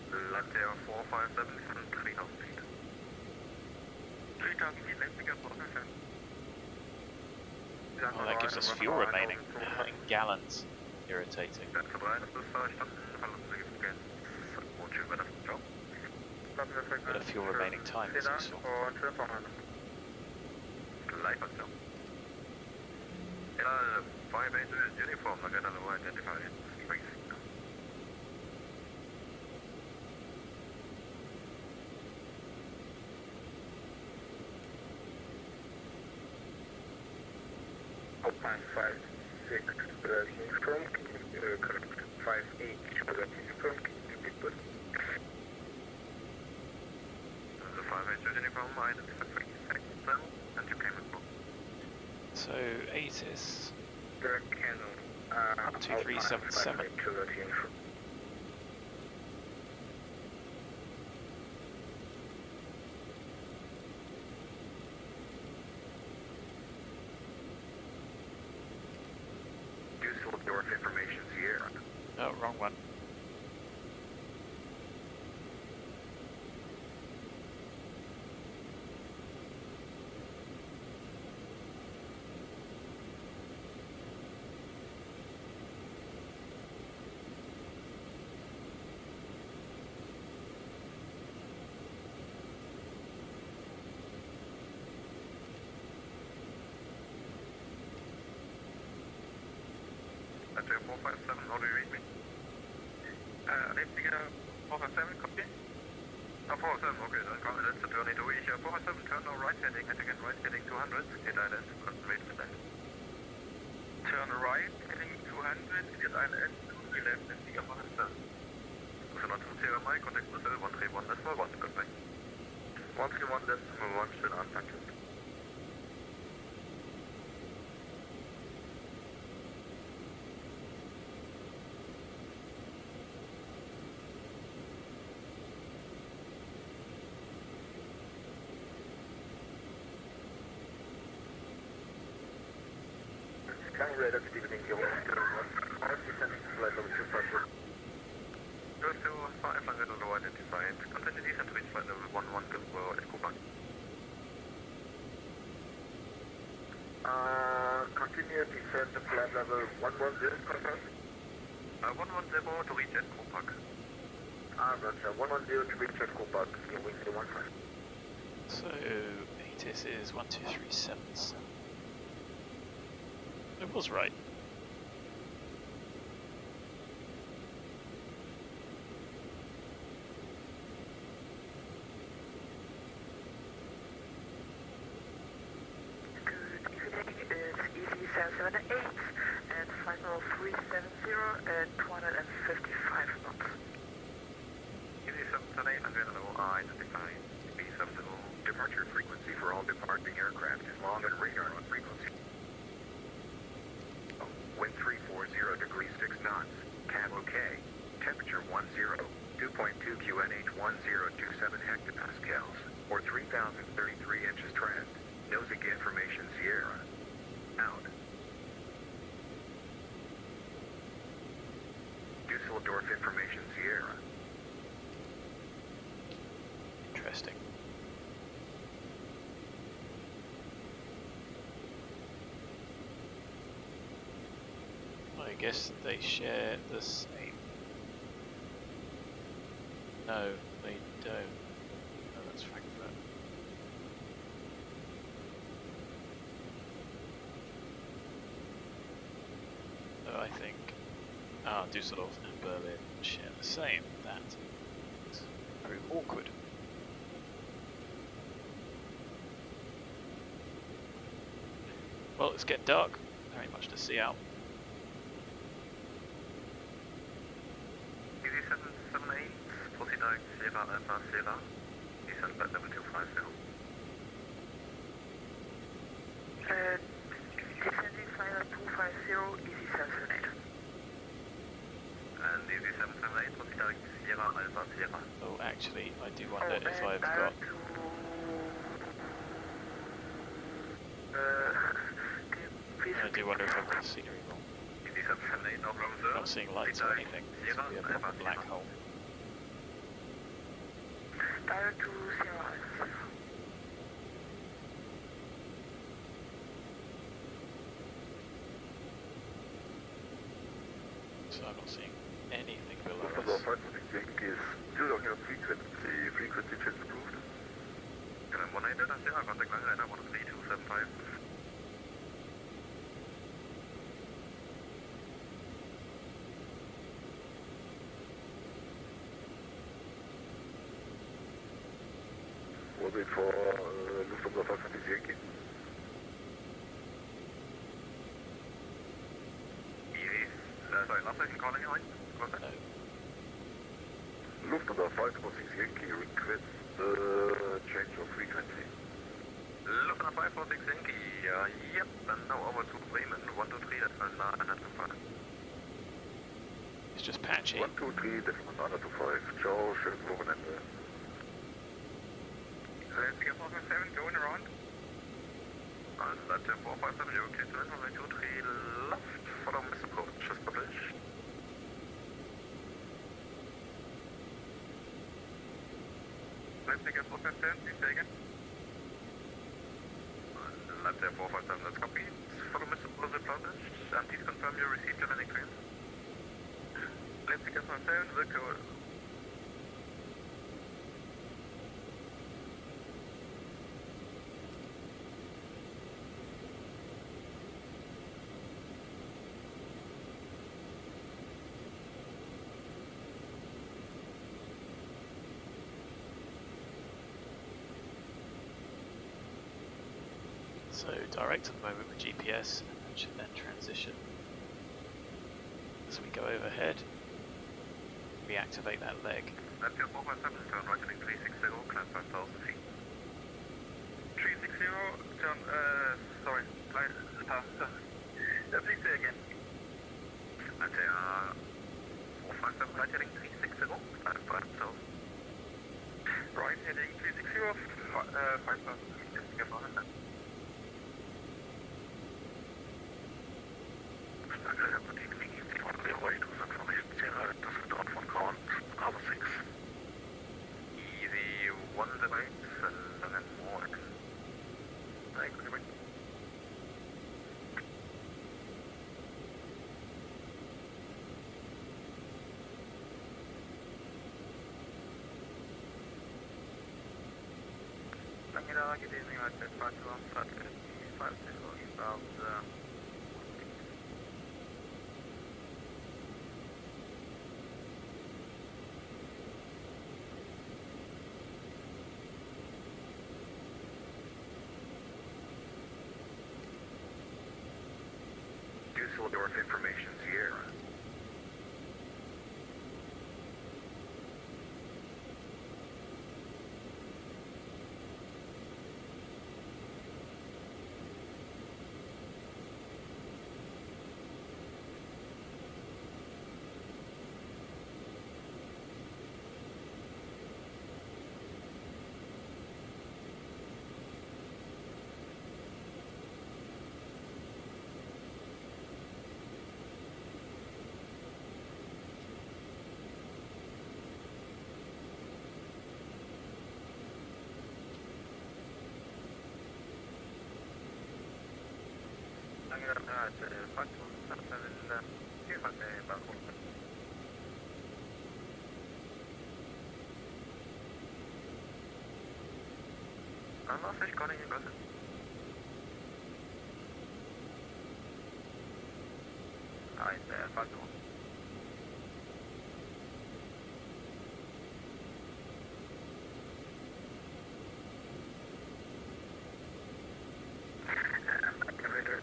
Latte 457 from 3000 feet. 3000 feet, let's pick up it gives us fuel remaining in gallons. Irritating. Bit of fuel remaining time is useful. Uniform, LCY identified. Open 5-6 uniform, correct 5-8 uniform, can you repeat please? The 5-8 uniform identified for second level, and you came in. So ATIS The Canon 2377. Dusseldorf Information Sierra. Oh, wrong one. At 457, how do you read me? EVGA 457, copy? 457, okay, that's the turn into EVGA 457, turn now right heading, again right heading 200, hit ILS, concentrate for that. Turn right heading 200, hit ILS, to left and EVGA 457. So not to zero my contact missile 131 decimal 1, goodbye. 131 decimal 1 still unpunctured. Radar, good evening, you're descending to flight level 254. Goes to 500 low identified. Continue descent to reach flight level 11 Gilbert at Kuban. Continue descent to flight level 110, confirm? 110 to reach at Kupak. Roger, 110 to reach at Kupak, your wing 15. So ATIS is 12377. It was right. Good evening, it's EV778 and flight level 370 at 255 knots. EV778, I'm going to know identifying B70 departure frequency for all departing aircraft is long and radar on frequency. Wind 340 degrees 6 knots. Cab okay. Temperature 10. 2.2 QNH 1027 hectopascals, or 3,033 inches trend. Nosing information Sierra. Out. Dusseldorf information Sierra. Interesting. I guess they share the same. No, they don't. Oh, that's Frankfurt. So I think Dusseldorf and Berlin share the same. That is very awkward. Well, it's getting dark. Very much to see out. EV778, proceed direct Sierra Alpha Sierra, descent flight level 250. Descending flight level 250, EV778. And EV778, proceed direct Sierra Alpha Sierra. Oh, actually, I do wonder if I've got... I do wonder if I've got scenery wrong. EV778, no problem, sir. Not seeing lights or anything. It's going to be a proper black hole. Direct to Sierra. So I'm not seeing anything below Lufthansa us. 546 Yankees, still on your frequency change approved. Can I 18 Delta Sierra, contact Langliner 13275. Orbit for Lufthansa 546 Yankee. Sorry, last time you calling you, what's that? No. Lufthansa 546 Yankee request change of frequency. Lufthansa 546 Yankee, yep, and now over to Bremen, 123, that's 925. It's just patchy. 123, that's 925, ciao, schönes Wochenende. Let's get 457 going around. And that's 457, you okay to win, 123 left, follow miss approach, established. Let's get 457, please say again. Let's 457, let's copy. Follow miss approach, established. And please confirm you received your landing clearance. Let's get 457, we'll go. So direct at the moment with GPS, and should then transition as we go overhead. Reactivate that leg. That's your 457, turn right heading 360, climb 5,000 feet. 360, turn, sorry, please say again. That's 457, right heading 360, climb 5,000. Right heading 360, 5,000 feet, just get behind that. Good evening, the only way to information Sierra, das wird dort von Ground, Harbor 6. Easy 108, and then more. Hi, good evening. Good evening, I said 521, 550, inbound, Düsseldorf Information Sierra. I'm not fish calling you, brother. Alright, 521.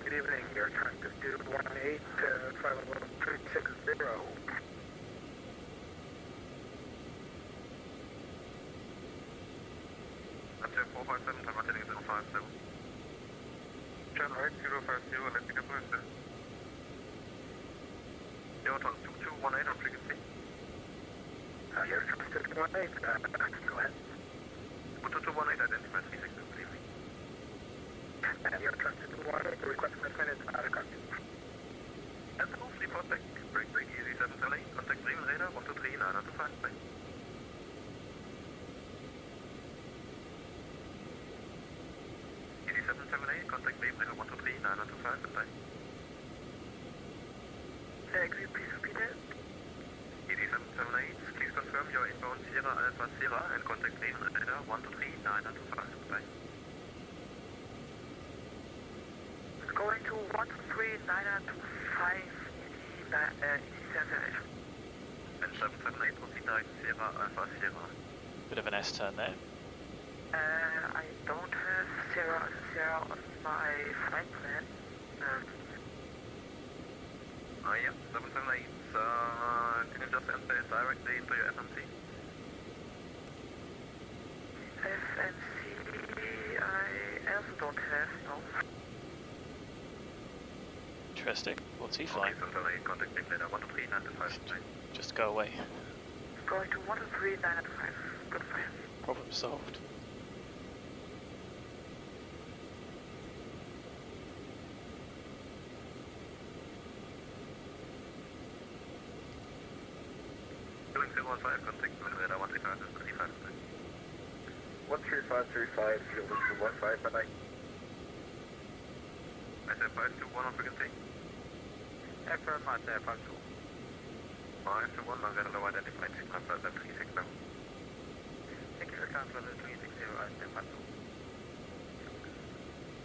Good evening, you're trying to do 18, 51360. That's 457, time heading 057. Turn right 050, let's pick up Western. Yorton 2218 on frequency. You're trying to 218, go ahead. 2218, identify 360, good evening. And you're trying to 218, the request for minutes out of contact. And the mostly protect, break easy 778, contact Bremen radar 123, 925, bye. Easy 778, contact Bremen radar 123, 925, bye. Could you please repeat that? ED778, please confirm your inbound Sierra Alpha Sierra and contact me on radar 123-925. Goodbye. Going to 123-925 ED778. And 778 proceed direct Sierra Alpha Sierra. Bit of an S-turn there. I don't have Sierra on my flight plan. Yeah, 778. Can you just enter it directly into your FMC? FMC, I also don't have, no. Interesting. What's he flying? Okay, 778, contact me later 123-925. Just go away. Going to 123-925. Goodbye. Problem solved. Doing 015, contact me on radar 135. 13535, field is 215, bye-bye. I said 521 on frequency. Affirm, I said 52. 521, I'm gonna low identified signal further 360. Thank you for transfer 360, I said 52.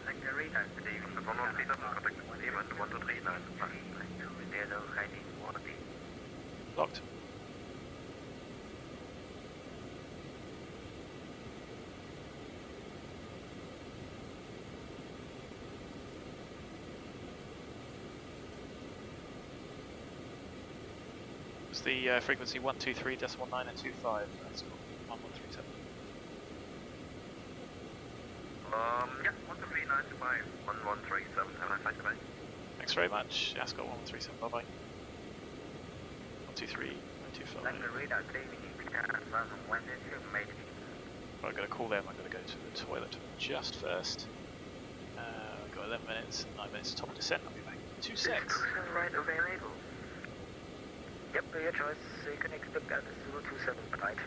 Thank you, Rita. Good evening. The 137, contact me on Evo M2 SSD. Locked. It's the frequency 123.9 and 25. That's cool. 1137. Yeah, 123.925, 1137, have a nice day. Thanks very much. Ascot 1137. Bye bye. 123, 125. Thank you, Rita. Good evening. I've got to call them. I've got to go to the toilet just first. I've got 11 minutes, 9 minutes to top descent. I'll be back in 2 secs. 27 right available. Yep, your choice. So you can expect that as 027, right?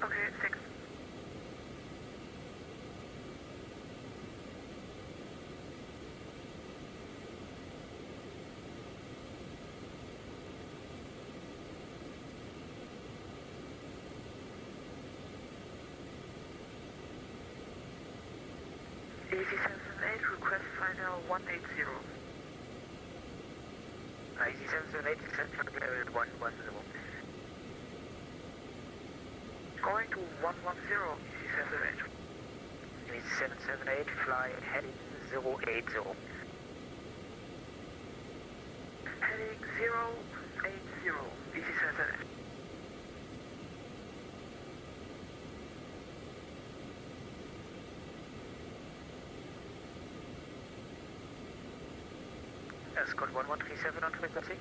Okay, thanks. EC778, request final 180. EC778, central area 110. Going to 110, EC778. EC778, fly heading 080. Heading 080, EC778. Escort 1137 on frequency.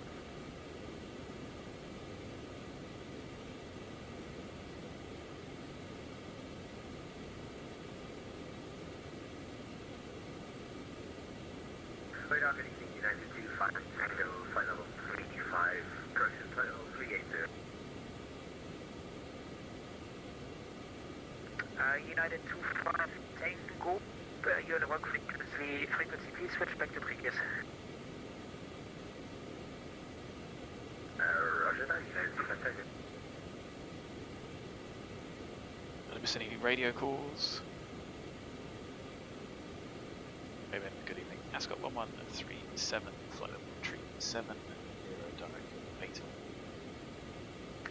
Radar, good evening, United 25, Tango, flight level 35, correction, flight level 380. United 25, Tango, you're on the wrong frequency, please switch back to previous. Roger that, United 25, Tango. Don't miss any radio calls. Maybe good evening. Ascot 1137, flight level 37, direct BATEL.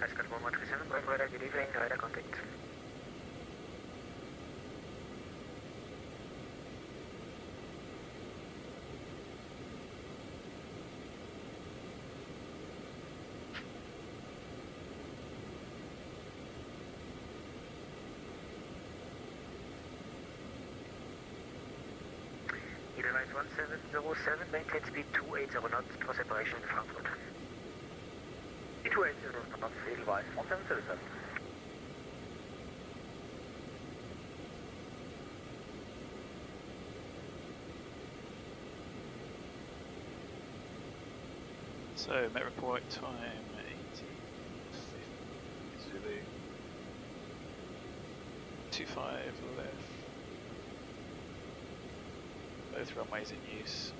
Ascot 1137, going radar, good evening, radar contact. Edelweiss 1707, maintain speed 280 knots for separation in Frankfurt. 280 knots, Edelweiss 1707. So, Met report time 18:50 Zulu. 25 left. Both runways in use.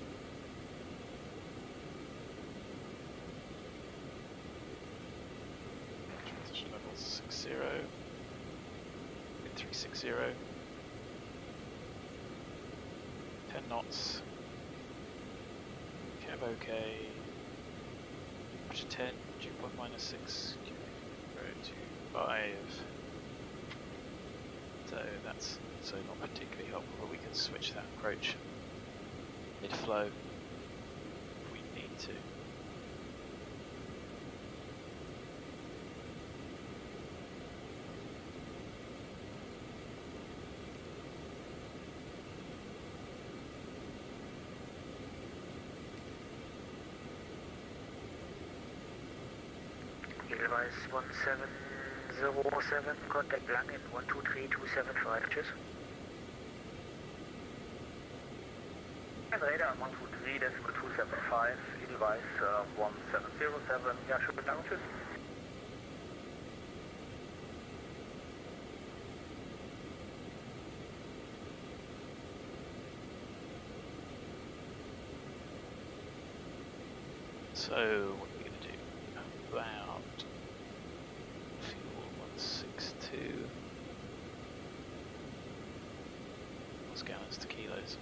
wind 360, 10 knots, cab okay, pressure 10, dew point -6, 025. So that's also not particularly helpful, but we can switch that approach mid-flow if we need to. Edelweiss 1707, contact Langen 123275, tschüss. And radar 123.275, Edelweiss 1707, ja, schönen Dank, tschüss. So, what are we going to do? About fuel 162. What's gallons to kilos?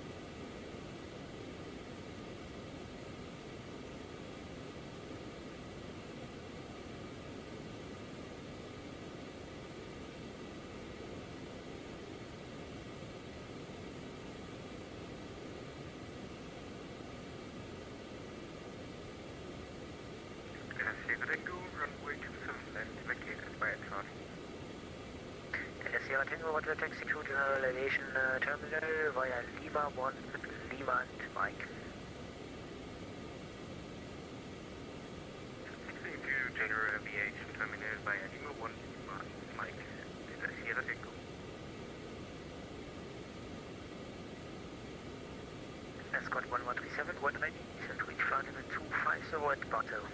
Sierra Tango, Roger, taxi to General Aviation Terminal via Lima 1, Lima and Mike. Taxi to General Aviation Terminal via Lima 1, Lima and Mike. Sierra Tango. Escort 1137, 190, descent to reach flight level 250 at BATEL.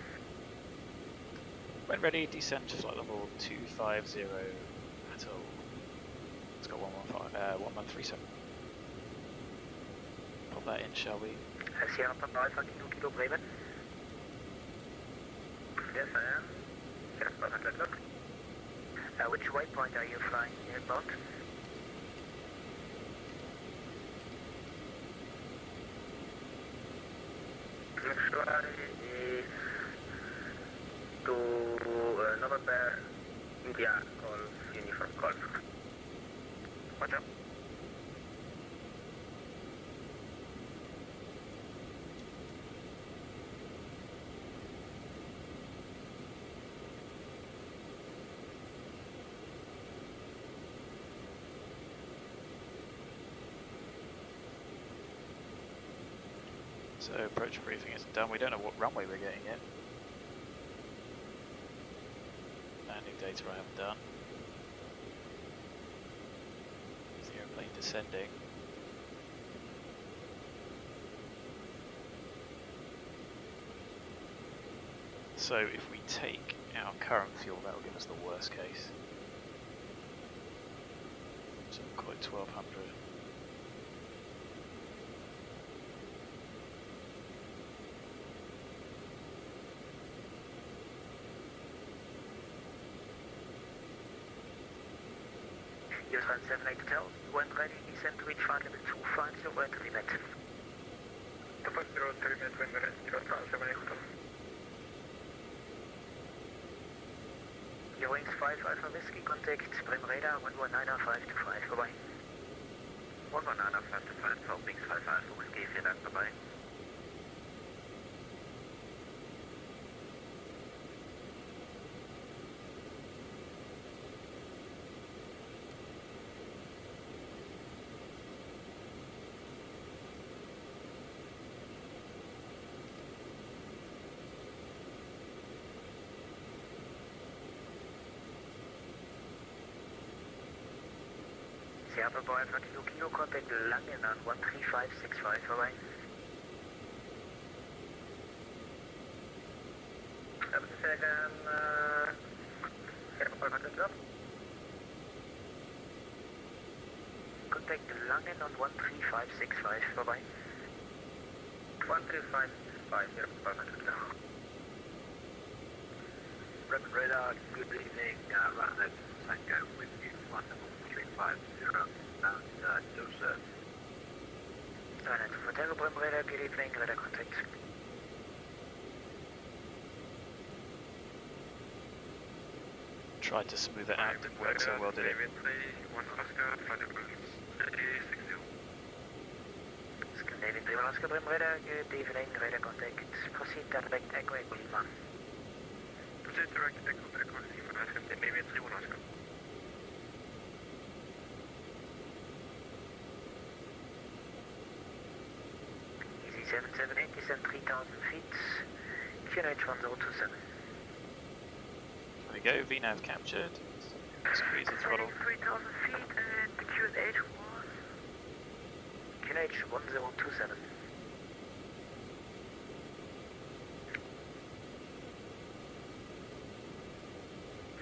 When ready, descend to flight level 250 ATOL. Let's go 1137. Pop that in, shall we? Sierra Papa Alpha Kilo Bremen. Yes, I am. Yes, but look. Which waypoint are you flying inbound? Let's try to November India Golf Uniform Golf. Roger. So approach briefing is done. We don't know what runway we're getting yet. Landing data I haven't done. Is the airplane descending? So if we take our current fuel, that will give us the worst case. So we'll call it 1200. User 78 Hotel, when ready, descend to reach flight level 250 at Rimet. 250 Rimet, when ready, 78 Hotel. Your wings 5 Alpha Whiskey, contact Brim Radar 119525, bye-bye. 119525, wings 5 Alpha Whiskey, vielen Dank, bye-bye. Sierra Papa Alpha Kilo, contact Langen on 13565, bye-bye. Have a second, Sierra Papa Alpha. Contact Langen on 13565, bye-bye. 13565, Sierra Papa Alpha. Radar, good evening, RATLO. Tango with you, flight level 350, bound Dose. 924 Tango Prime radar, good evening, radar contact. Tried to smooth it out, didn't work so well, did it? 1 Oscar, flight level 360. Scandinavian 3 Oscar Prime radar, good evening, radar contact. Proceed direct Echo Echo Lima. Proceed direct Echo Echo Lima, Scandinavian 3 1 Oscar. Easy 778, descend 3000 feet, QNH 1027. There we go, VNAV captured. Squeeze the throttle. 3,000 feet and the QNH was... QNH 1027.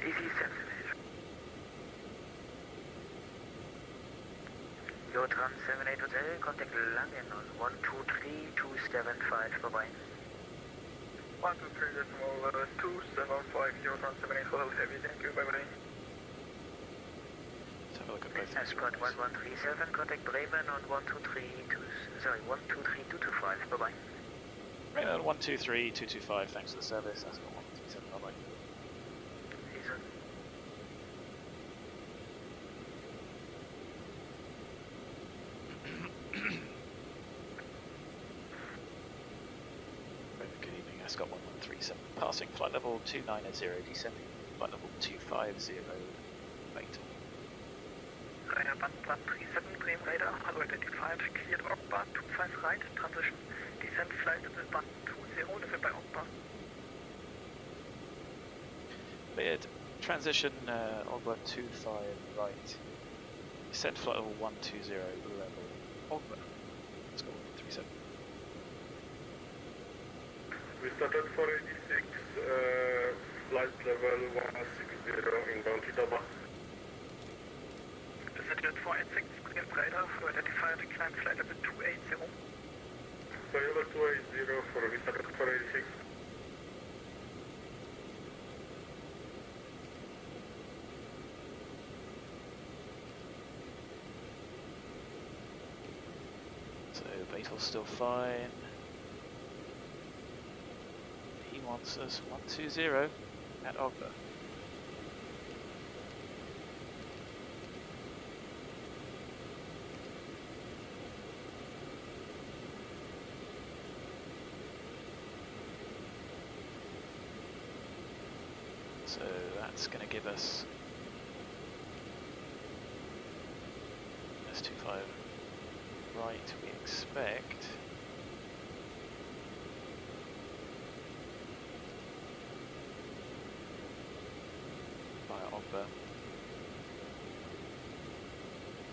Easy 778. Yotran 78 Hotel, contact Langen on 123275, bye-bye. 123 decimal 275, Yotran 78 Hotel Heavy, thank you, bye bye. Let's have a look at both. Escort 1137, contact Bremen on 123225, bye-bye. Right, 123225, thanks for the service. That's got 127, bye bye. Season. Good evening, Ascot 1137. Passing flight level 290, descending flight level 250, BATEL. Radar band 137, Bremen radar, hello identified, cleared OGBER 25 right, transition, descend flight level band 20, level by OGBER. Cleared. Transition OGBER 25 right. Descent flight level 120 level OGBER. Let's go 137. We started 486, flight level 160, inbound Chitaba. Descended 486, Bremen radar, hello identified, climb flight level 280. Flight level 280 for we started 486. So BATEL's still fine. He wants us 120 at OGBER. So that's going to give us S25 right, we expect. Via OGBER.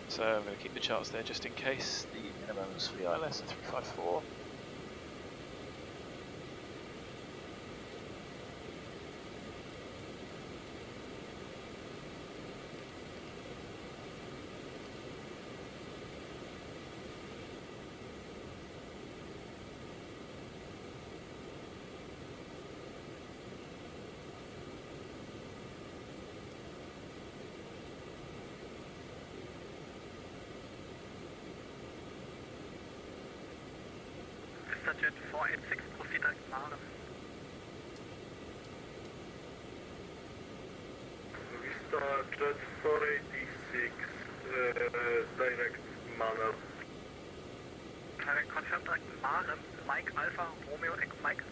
So I'm going to keep the charts there just in case. The minimums for the ILS are 354. Jet 486, proceed direct Marlem. We start Jet 486, direct manner. Confirm direct Marlem, Mike Alpha, Romeo Echo Mike.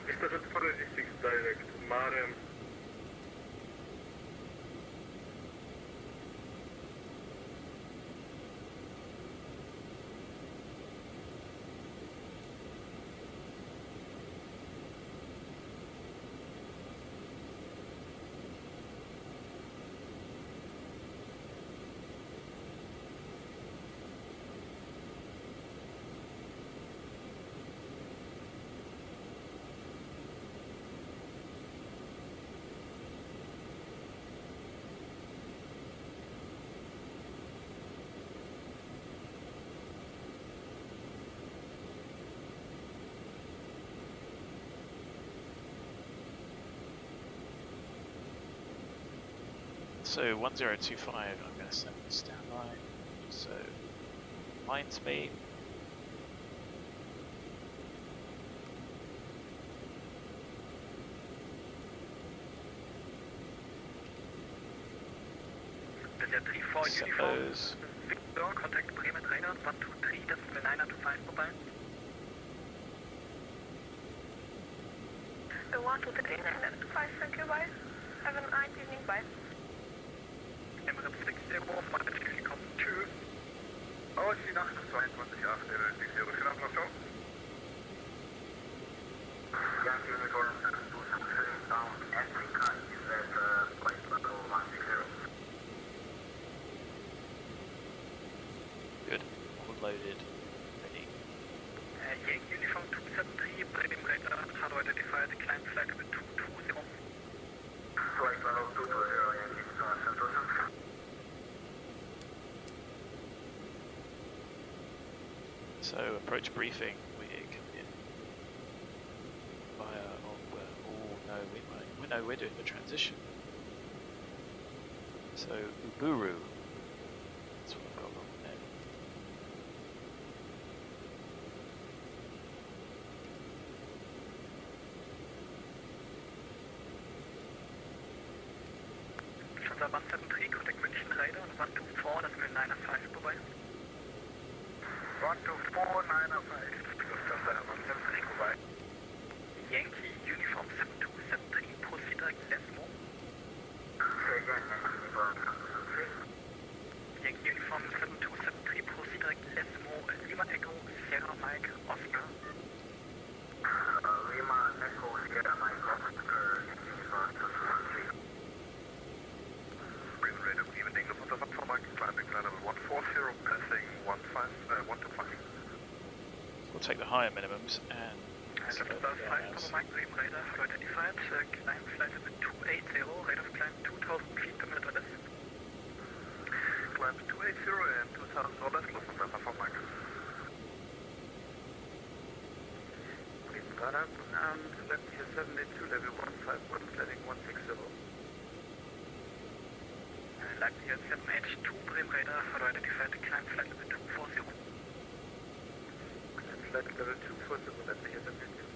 We started 486, direct Marem. So 1025, I'm going to send the standby. So line speed. Desert 3-4 uniform. Victor, contact Bremen radar 123, decimal 925 vorbei. 123, 925, thank you, bye. Have a nice evening, bye. Emirates 60, Manage Uniform 2. Aussie 22,8, Emirates 60, schönen Abend noch, ciao. Yankee Uniform 723, down Africa, is at flight level 160. Good. All loaded. Ready. Yankee Uniform 273, Bremen radar, how to identify the climb flight with 220. Flight level 220, Yankee Uniform 723. So approach briefing. We can be via. No, we're doing the transition. So Uburu. That's what I've got wrong there. Lufthansa 173, contact München radar und 124, decimal 905 vorbei. 124, 905, Lufthansa 173, vorbei. Yankee Uniform 7273, proceed direct Lesmo. Say again, Yankee Uniform 723. Yankee Uniform 7273, proceed direct Lesmo, Lima Echo, Sierra Mike, Oscar. Lima Echo, Sierra Mike, Oscar, Yankee Uniform 723. Bremen radar, good evening, Lufthansa 14 Mike, climbing flight level 140, passing 125. We'll take the higher minimums and. Lufthansa 5 Mike, Bremen radar, how identified, climb flight level 280, rate of climb 2000 feet per minute or less. Climb 280 and 2000 or less, Lufthansa 4 Mike. Bremen radar, and left here 72, level 151, landing 160. Leipzig 782, Bremen radar, how identified, climb flight level 240. Flight level 240, Leipzig 782.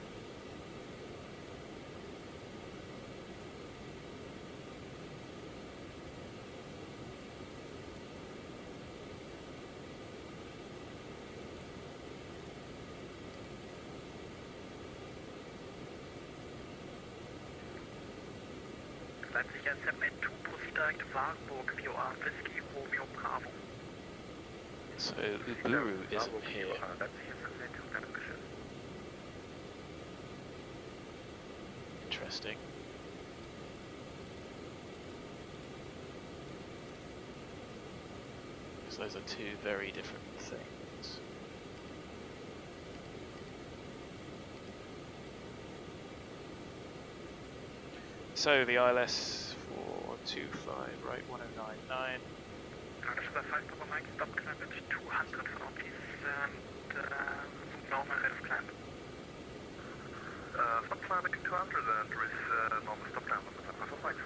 Leipzig 782, proceed direct Warburg, VOR, Whiskey, Romeo, Bravo. So Uburu isn't here. Leipzig 782, Dankeschön. Interesting. Because those are two very different things. So the ILS 425, right, 1099. Lufthansa 5 Papa Mike, stop climb at 200 for northeast and normal rate of climb. Stop climb at 200 and there is normal stop climb on the top of Mike.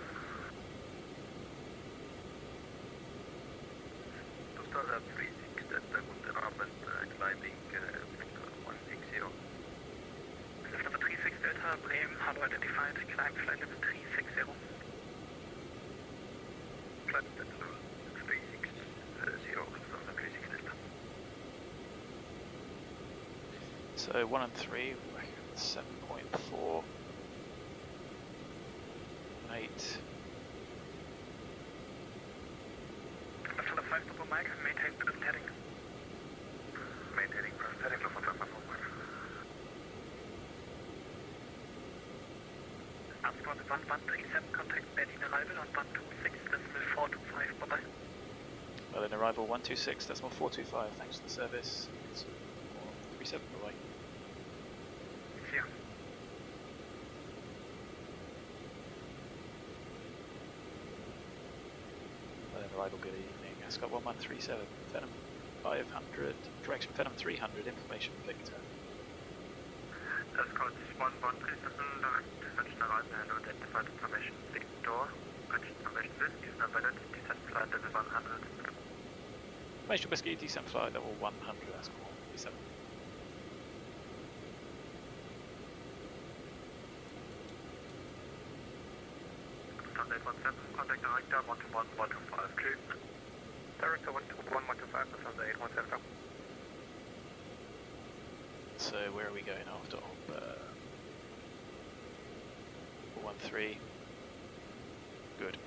Lufthansa 36, guten Abend, climbing Victor 160. Lufthansa 36 Delta, Bremen, how identified, climb flight level 360. Flight level 360, Lufthansa 36 Delta. So 1 and 3, 7.4. 8. Lufthansa 5 Papa Mike, maintain present heading. Maintaining present heading, Lufthansa 5 Mike. Ascot 1137, contact Berlin arrival on 126, decimal 425, bye bye. Berlin arrival 126, decimal 425, thanks for the service. It's 37 away. See ya. Berlin arrival, good evening. Ascot 1137, Phenom 500, direction Phenom 300, information Victor. Ascot 1137, direct destination arrival and identified information Victor. Whiskey is numbered, descent flight level 100. Information Whiskey, descent flight level 100, that's cool. Descent. Sunday 17, contact director 121, 125, clear. Director 121, 125, Sunday 817. So where are we going after? 413. Good.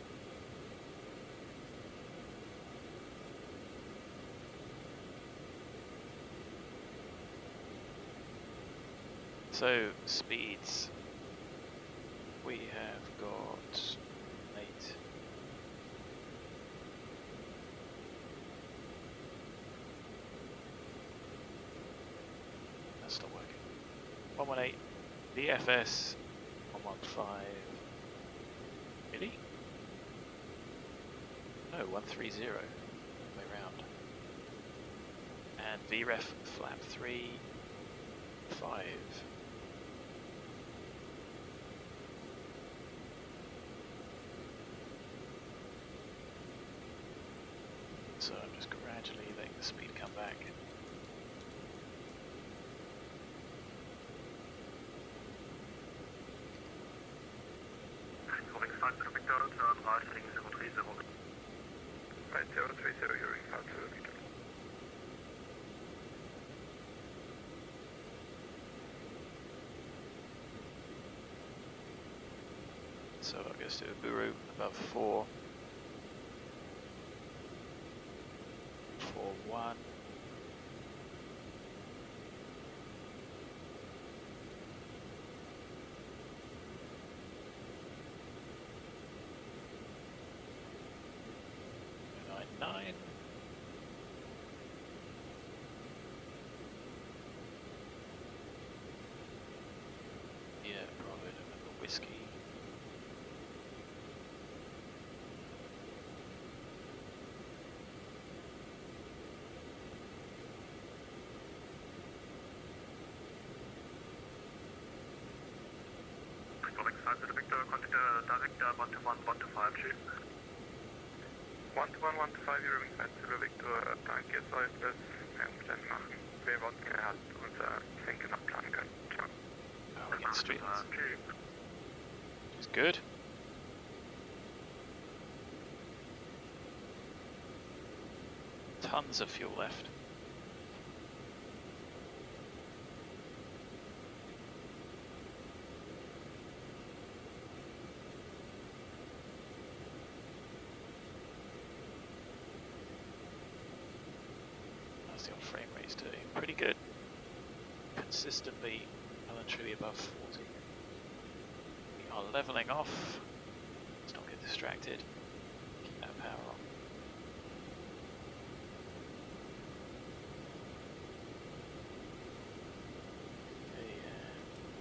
So speeds. We have got 8. That's not working. 118. VFS 115. Really? No, 130. Way round. And VREF flap 3, 5. So I'm just gradually letting the speed come back. Incoming 50 Victor, turn right heading 030. Right 030, you're in 50 Victor. So I'll just do a Buru above 4. 4-1. Nine. Yeah, probably another whiskey. Incoming 50 Victor, contact director 121, 125, chief. 121, 125, you're in 50 Victor, danke, sollte es machen. Wir wollten halt unser Senken abplanen können. Ciao. Oh, we get straight. Which is good. Tons of fuel left. How's the old frame rate's doing? Pretty good. Consistently well and truly above 40. We are leveling off. Let's not get distracted. Keep that power on. Okay,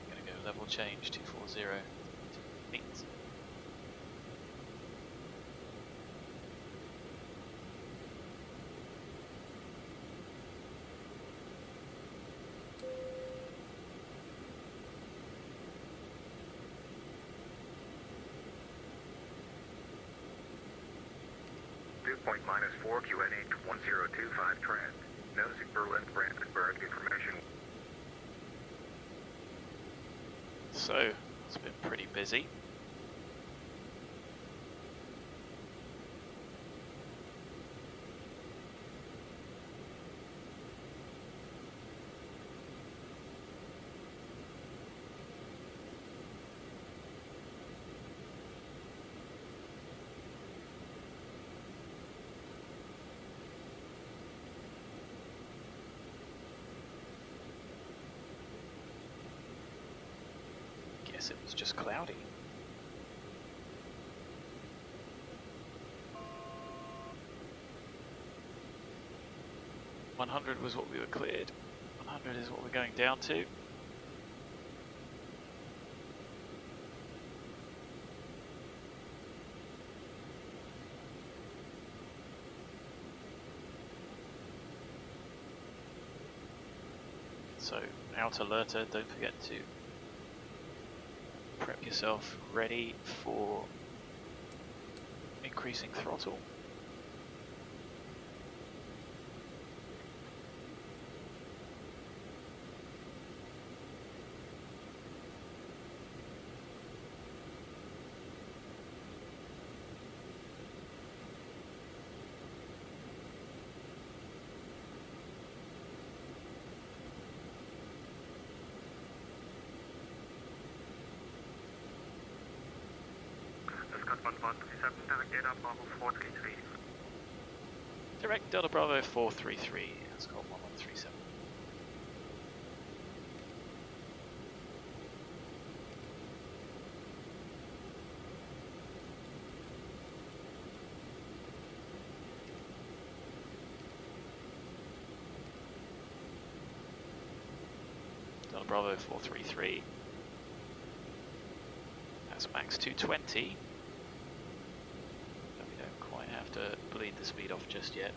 I'm going to go level change 240. Meet. Point -4, QNH 1025 trend. Nosy Berlin, Brandenburg information. So, it's been pretty busy. Guess it was just cloudy. $100 was what we were cleared. 100 is what we're going down to. So, out alerter, don't forget to prep yourself ready for increasing throttle. Direct Delta Bravo 433, that's got 1137. Delta Bravo 433. That's max 220. But we don't quite have to bleed the speed off just yet.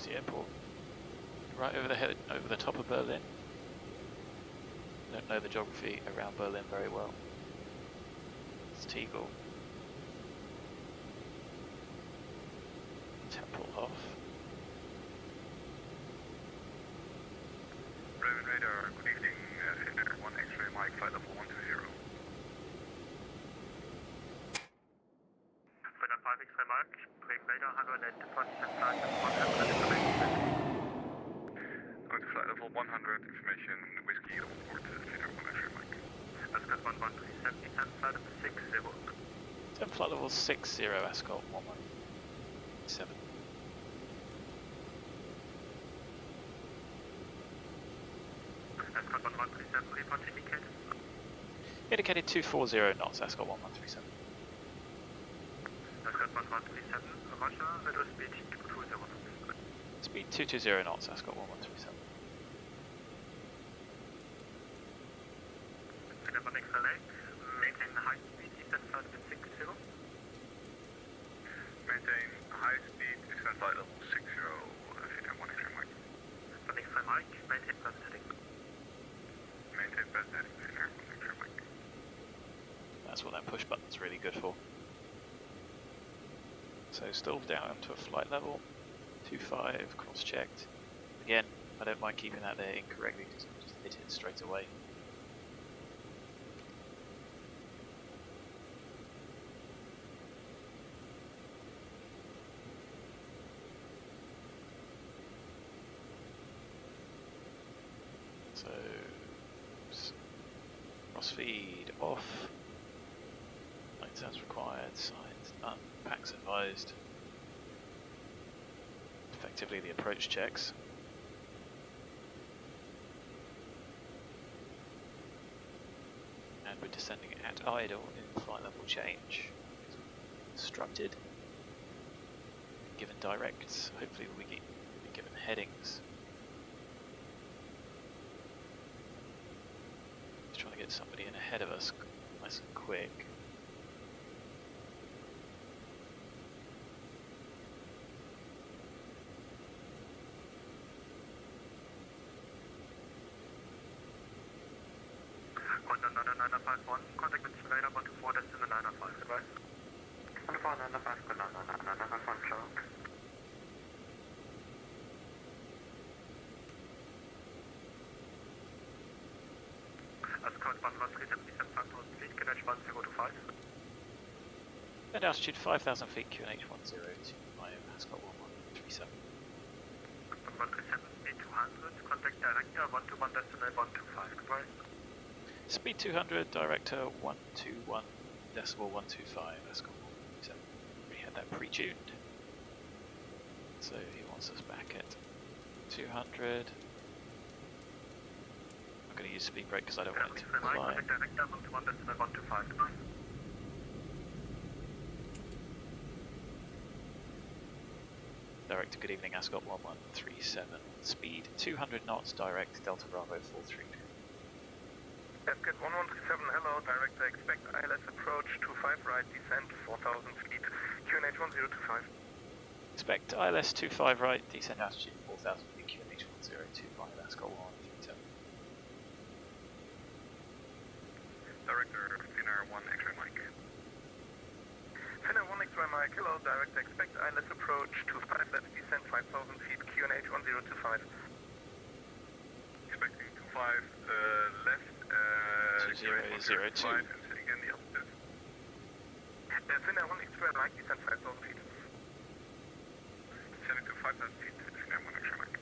The airport, right over the head, over the top of Berlin. Don't know the geography around Berlin very well. It's Tegel. Tempelhof. Bremen radar, good evening, Finnair 1 X-ray Mike, flight level 120. Finnair 5 X-ray Mike, Bremen radar, hello, net departure flight level 100 information. Going to flight level 100, information, whiskey, all port, Finnair 1 X-ray Mike. Ascot 1137, descent flight level 60. Descent flight level 60, Ascot 1137. Ascot 1137, report indicated. Indicated 240 knots, Ascot 1137. Ascot 1137, Roger, radio speed 220 knots. Speed 220 knots, Ascot 1137. Finnair 1 X-ray Lake, maintain high speed, descent flight level 60. Maintain high speed, descent flight level 60, Finnair 1 X-ray Mike. 1 X-ray Mike, maintain best heading. Maintain best heading, Finnair 1 X-ray Mike. That's what that push button's really good for. So still down to a flight level 25, cross-checked. Again, I don't mind keeping that there incorrectly because I just hit it straight away. So cross-feed off. Light sounds required, signs none, packs advised. Effectively the approach checks. And we're descending at idle in flight level change. Instructed. Given directs, hopefully we'll be given headings. Just trying to get somebody in ahead of us nice and quick. Contact with radar 124, destination 905, goodbye. 124, 905, good, 905, show. Ascot 1137, descent 5000 feet, Canadian 1025. Descend altitude 5,000 feet, QNH 1025, Ascot 1137. 137, speed 200, contact director 121 decimal 125, goodbye. Speed 200, director 121 decimal 125, Ascot 1137. We had that pre-tuned. So he wants us back at 200. I'm going to use speed brake because I don't want it to fly. Contact director 121 decimal 125, goodbye. Director, good evening, Ascot 1137. Speed 200 knots, direct, Delta Bravo 43. Ascot 1137, hello, director, expect ILS approach 25 right, descent 4,000 feet, QNH 1025. Expect ILS 25 right, descent altitude 4,000 feet, QNH 1025, Ascot 1137. Director, Finnair 1 X-ray Mike. Finnair 1 X-ray Mike, hello, director, expect ILS approach 25 left, descent 5,000 feet, QNH 1025. Expecting 25 left, 2002. and sitting in the altitude. Finnair 1 X-ray Mike, descent 5,000 feet. Descending to 5,000 feet, Finnair 1 X-ray Mike.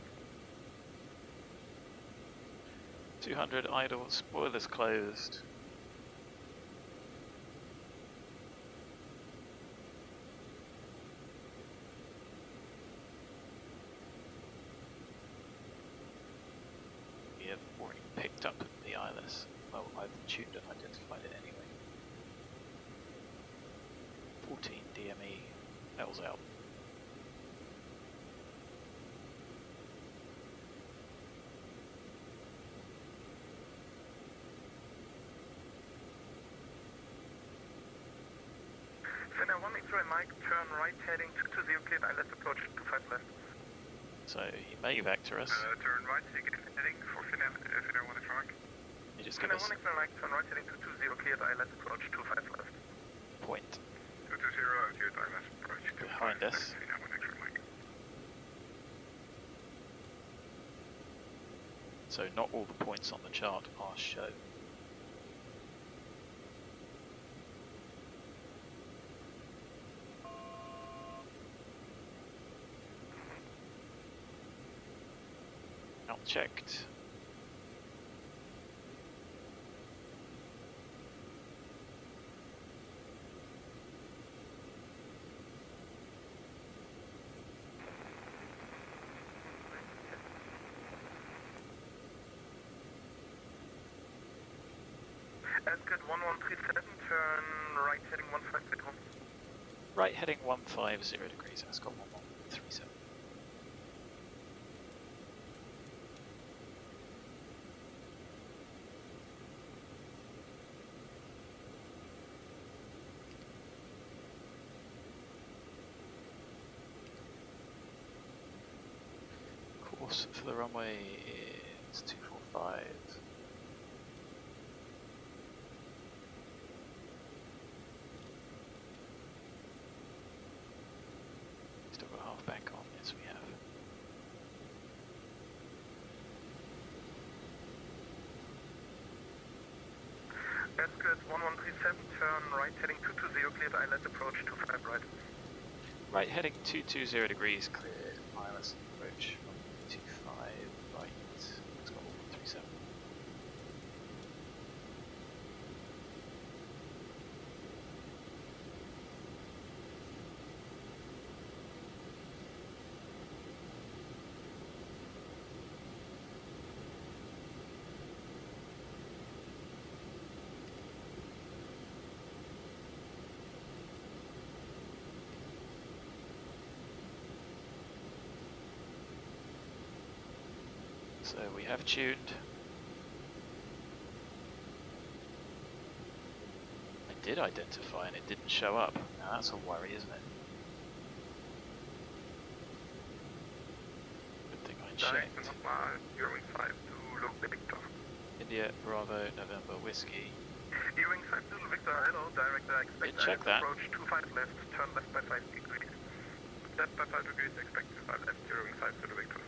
200 idle, spoilers closed. We have already picked up the ILS. Well, I've tuned and identified it anyway. 14 DME, L's out. Finnair 1 X-ray Mike, turn right heading 220 cleared ILS approach 25 left. So he may vector us. Turn right heading for Finnair 1 X-ray Mike. He just give Finnair us 1 X-ray Mike, turn right heading 220 cleared ILS approach 25 left. point 220 cleared ILS approach 25 behind left. us. Finnair 1 X-ray Mike. So not all the points on the chart are shown. Out checked. Ascot 1137, turn right heading 15 home. Right heading 150 degrees, Ascot 1137. Course for the runway is 245. Still got half bank on, yes we have. Ascot 1137, turn right heading 220 cleared ILS approach 25 right. Right heading 220 degrees, cleared ILS approach 125 right, let's go 137. So we have tuned. I did identify and it didn't show up. Now that's a worry, isn't it? Good thing I checked. Ewing 5 to Look Victor. India, Bravo, November, Whiskey. Ewing 5 to Victor, hello, director, expect Check that. approach 25 left, turn left by 5 degrees. Left by 5 degrees, expect 25 left, Ewing 5 to Victor.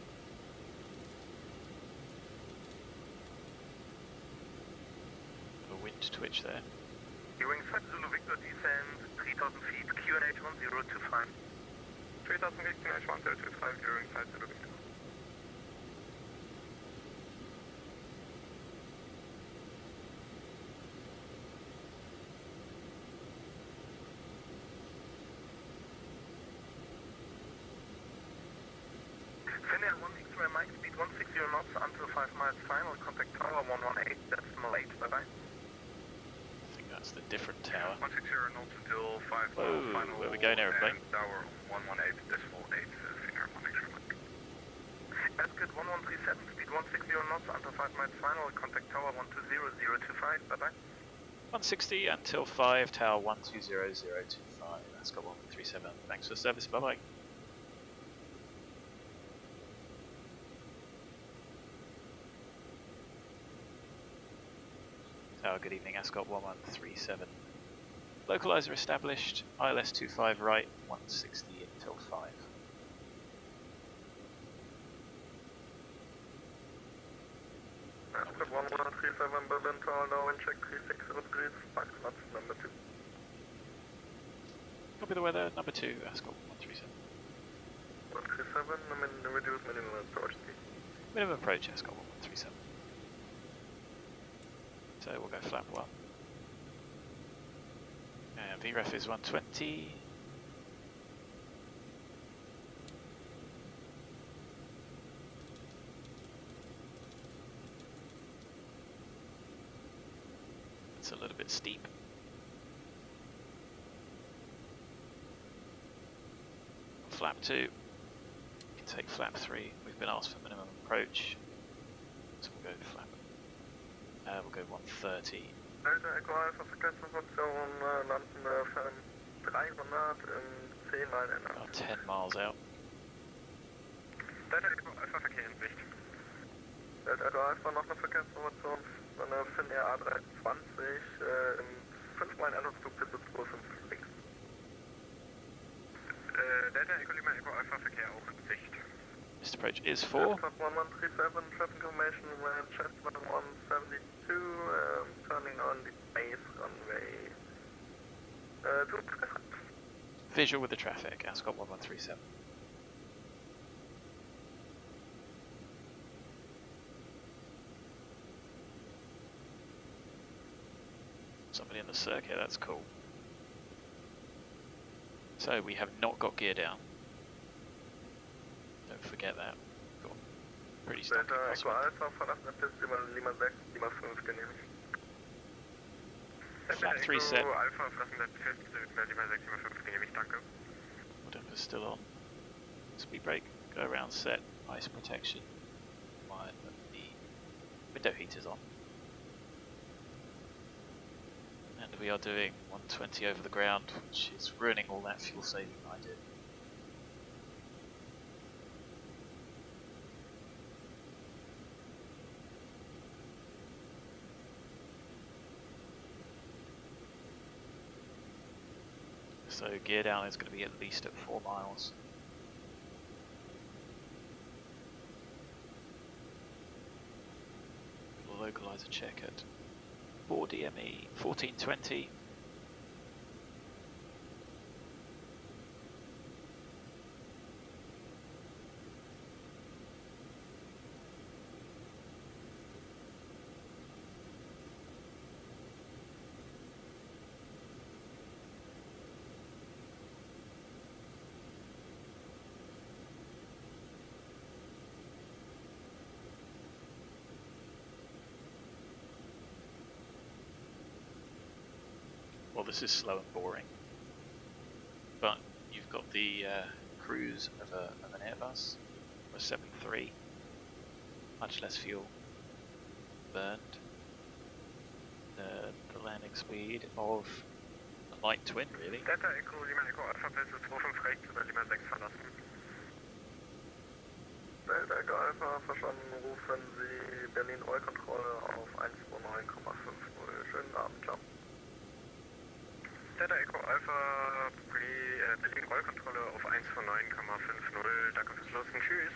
A wind twitch there. Ewing 5 Zulu Victor, descend 3 3000 feet, QNH 1025. 3000 feet, QNH 1025, gearing side to the window. Finnair 1 X-ray Mike, speed 160 knots until 5 miles final, contact tower 118, decimal 8, bye-bye. I think that's the different tower. 160 knots until 5 Whoa, miles final. where we going, aeroplane? And tower 118, decimal 8, Finnair 1 X-ray Mike. Ascot 1137, speed 160 knots until 5 miles final, contact tower 120025, bye-bye. 160 until 5, tower 120025. That's got 137. Thanks for the service, bye bye. Tower, good evening, Ascot 1137. Localizer established, ILS 25 right, 160 until 5. Ascot 1137, Berlin tower now in check 36 degrees, 5 knots, number 2. Copy the weather, number 2, Ascot 137. 137, reduce minimum approach speed. Minimum approach, Ascot 137. So we'll go flap 1. And VREF is 120. It's a little bit steep. Flap 2. You can take flap 3. We've been asked for minimum approach. So we'll go flap. We'll go 130. Delta Echo Alpha, Verkehrsinformation, landen Fan 300 in 10 Meilen About entfernt. 10 miles out. Delta Echo Alpha, Verkehr in Sicht. Delta Echo Alpha, noch eine Verkehrsinformation, eine Finnair A320 im 5 Meilen Anflug bis 25 links. Delta Echo Lima Echo Alpha, Verkehr auch in Sicht. Missed approach is 4. Ascot 1137, traffic information, Chestnut 172, turning on the base runway 255. Visual with the traffic, Ascot 1137. Somebody in the circuit, that's cool. So we have not got gear down. Don't forget that. Got pretty stuck. Delta Echo Alpha, verlassen Piste über Lima 6, Lima 5 genehmigt. Flap 3 set. Alpha, verlassen der Piste über Lima 6, Lima 5 genehmigt, danke. Whatever's still on. Speed brake, go around set, ice protection. Mind that the window heater's on. And we are doing 120 over the ground, which is ruining all that fuel saving I did. So gear down is going to be at least at 4 miles. Localizer check at 4 DME 1420. Well, this is slow and boring, but you've got the cruise of an Airbus, a 7.3, much less fuel burned, the landing speed of a light twin, really. Delta Echo Lima Echo Alpha, Piste 25 rechts über Lima 6 verlassen. Delta Echo Alpha, verstanden, rufen Sie Berlin Rollkontrolle auf 129,50. Schönen Abend, ciao. Delta Echo Alpha, Berlin Rollkontrolle auf 129,50. Danke fürs Losen. Tschüss.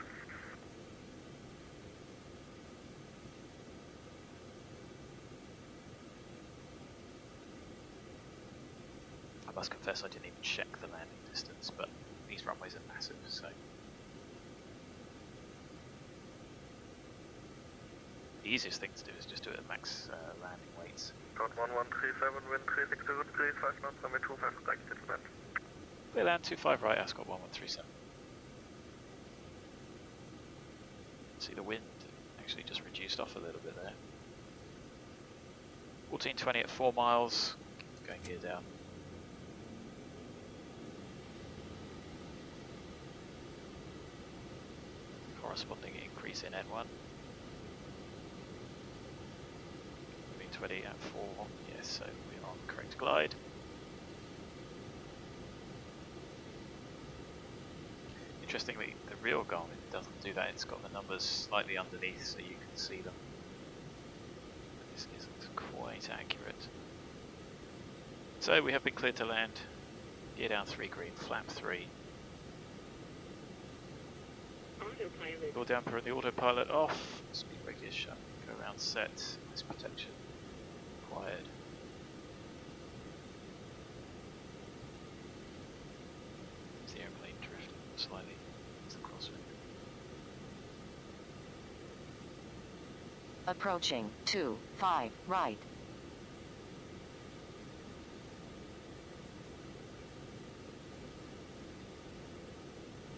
I must confess I didn't even check the landing distance, but these runways are massive, so the easiest thing to do is just do it at max landing weights. Code 1137, wind 36 degrees, 5 knots, runway 25 right, gentlemen. Clear land 25 right, Ascot 1137. See the wind actually just reduced off a little bit there. 1420 at 4 miles, going gear down. Corresponding increase in N1. 20 at 4, yes, so we're on the correct glide. Interestingly, the real Garmin doesn't do that, it's got the numbers slightly underneath so you can see them. But this isn't quite accurate. So we have been cleared to land, gear down 3 green, flap 3. Autopilot. Door damper and the autopilot off, speed brake is shut, go around set, this protection required. Is the airplane drifting slightly? It's the crosswind. Approaching 25 right.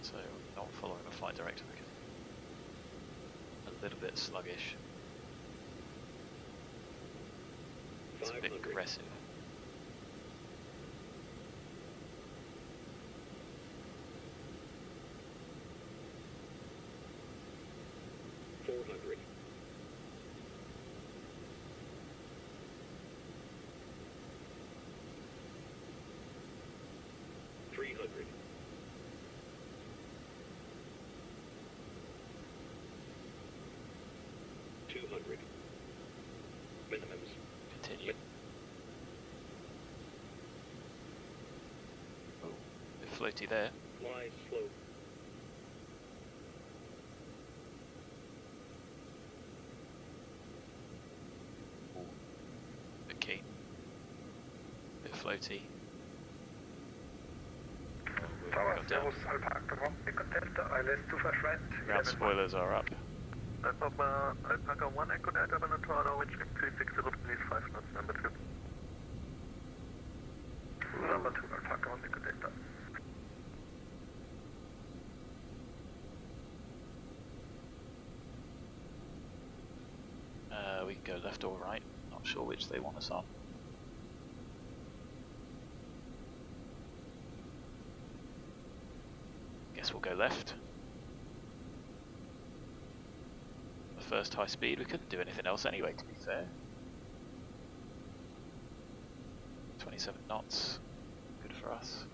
So not following the flight director because a little bit sluggish. It's a bit aggressive. Minimums. Continue. Oh, a bit floaty there. Fly slow. Ooh, bit keen. Bit floaty. Tower, Got down. Servus, Alpaca 1, Echo Delta, ILS 25 right. Ground spoilers are up. Alpaca 1, Echo Delta, Venezuela, wind speed 360 degrees, 5 knots, number 2. Number 2, Alpaca 1, Echo Delta. We can go left or right. Not sure which they want us on. Guess we'll go left. The first high speed, we couldn't do anything else anyway, to be fair. 27 knots, good for us.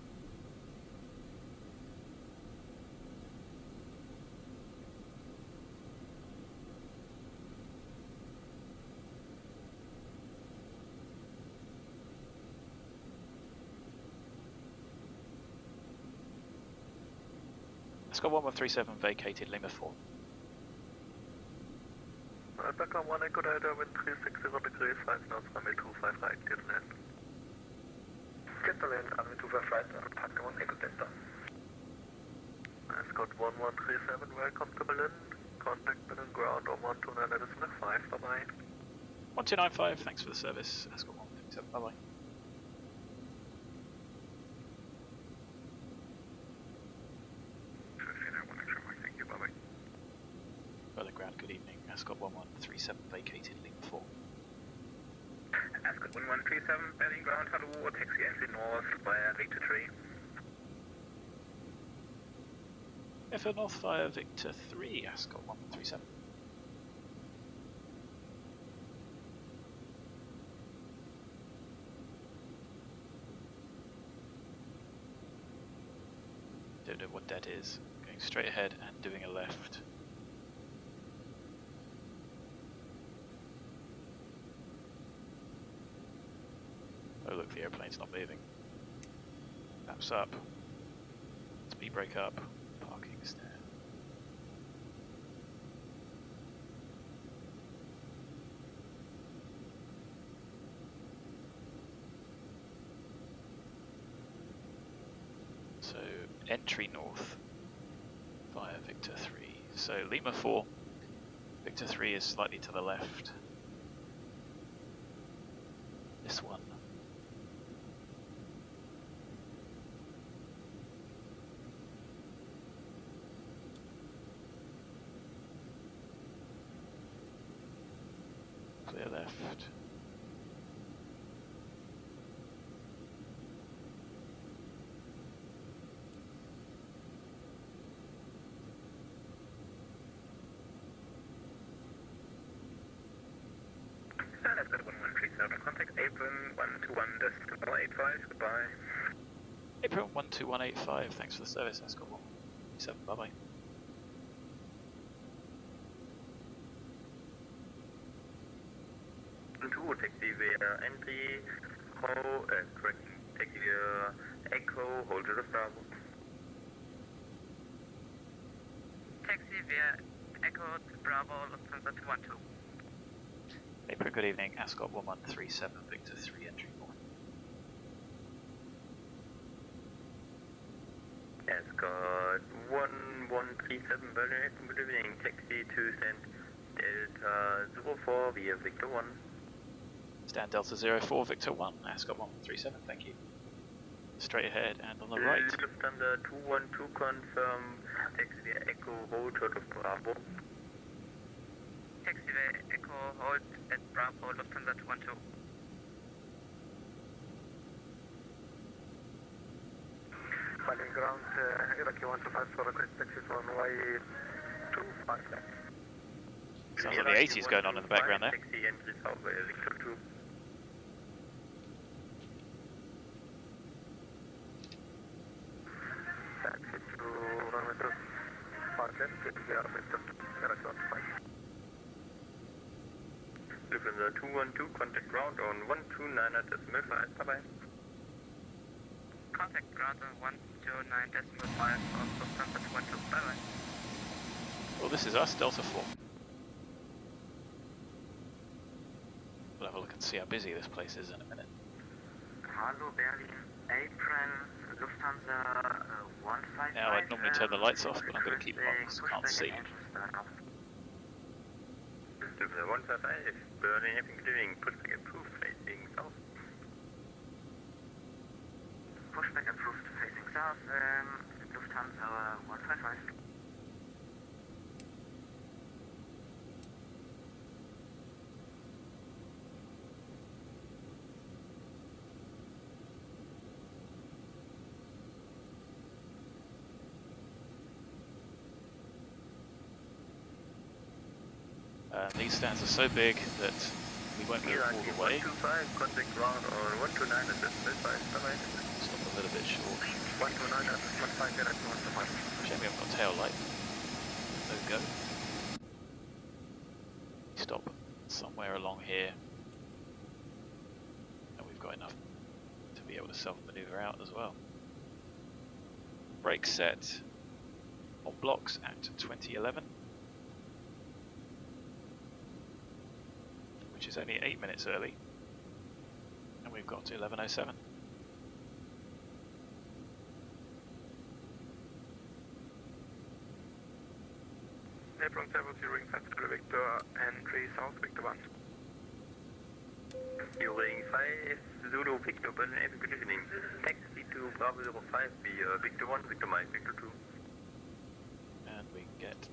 Let's go 1137 vacated Lima 4. Alpaca 1, Echo Delta, wind 360 degrees, 5 knots, runway 25 right, get land. Get the land, runway 25 right, Alpaca 1, Echo Delta. Ascot 1137, welcome to Berlin. Contact Berlin ground on 129, that is 5, bye bye. 1295, thanks for the service. Ascot 157, bye bye. Thank you, bye bye. Berlin ground, good evening. Ascot 1137 vacated Lima 4. Ascot 1137, Berlin ground, hello, taxi entry north via Victor 3. FL North via Victor 3, Ascot 1137. Don't know what that is. Going straight ahead and doing a left. Oh look, the airplane's not moving. Flaps up. Speed brake up. Parking stand. entry north via Victor 3. So Lima 4, Victor 3 is slightly to the left. This one. Clear left. Let's go to 1137. Contact apron 121.85. Goodbye. April 12185, thanks for the service, Ascot 137, bye bye. Two taxi via entry, correct, taxi via Echo, hold to the Bravo. Taxi via Echo to Bravo, Lufthansa 212. April, good evening, Ascot 1137, Victor 3, entry north. Ascot 1137 Berlin, good evening, taxi to Stand Delta 04 via Victor 1. Stand Delta 04, Victor 1, Ascot 1137, thank you. Straight ahead and on the right. Lufthansa 212 confirm, taxi via Echo, hold to the Bravo. Taxi via Echo, hold at Bravo, Lufthansa 212. Flying ground, Iraqi 125 for request taxi for runway 25 left. Sounds like the 80's going on in the background there. Taxi entry south via Victor 2. Taxi to runway 25 left, we are Victor 2, Iraqi 125. Lufthansa 212, contact ground on 129.5, bye bye. Contact ground on 129.5 for Lufthansa 212. Bye bye. Well, this is us, Delta 4. We'll have a look and see how busy this place is in a minute. Hello Berlin, apron, Lufthansa 155. Now, I'd normally turn the lights off, but I'm going to keep them on because I can't see. Lufthansa 155, Berlin, having doing pushback approved facing south. Pushback approved facing south, Lufthansa 155. These stands are so big that we won't move all the way. 125, contact ground on 129.5, bye bye. Stop a little bit short. 129.5, Iraqi 125. Shame we haven't got tail light. No go. Stop somewhere along here. And we've got enough to be able to self-maneuver out as well. Brake set on blocks at 2011. Which is only 8 minutes early. And we've got to 11:07. Apron 70 ring fence to Victor entry south Victor 1. Ring 5 Zulu Victor Berlin, good evening. Taxi to Bravo 05 via Victor 1, Victor Mike, Victor 2. And we get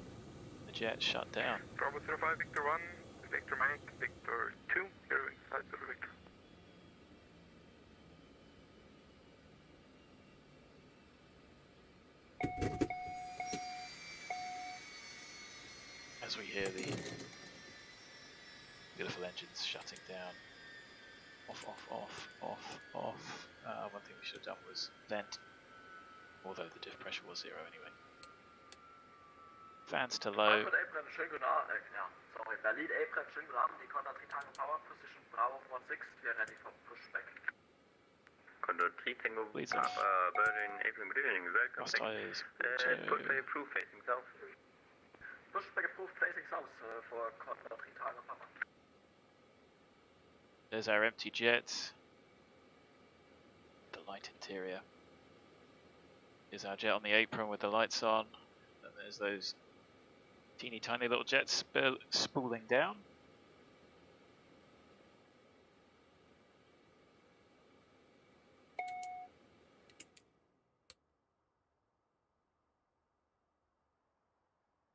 the jet shut down. Bravo 05 Victor 1, Victor Mike, Victor 2, ring 5 Zulu Victor. As we hear the beautiful engines shutting down. Off, off, off, off, off. One thing we should have done was vent, although the diff pressure was 0 anyway. Fans to low. Apron, schönen guten Abend, sorry, Berlin Apron, schönen guten Abend, die Condor 3 Tango Power Position, Bravo 16, we are ready for pushback. Condor 3 Tango Leads off. Berlin, April, good evening, welcome. Cross tires. Pushback approved facing south. Pushback approved facing south for Condor 3 Tango Power. There's our empty jet. The light interior. Here's our jet on the apron with the lights on. And there's those teeny tiny little jets spooling down.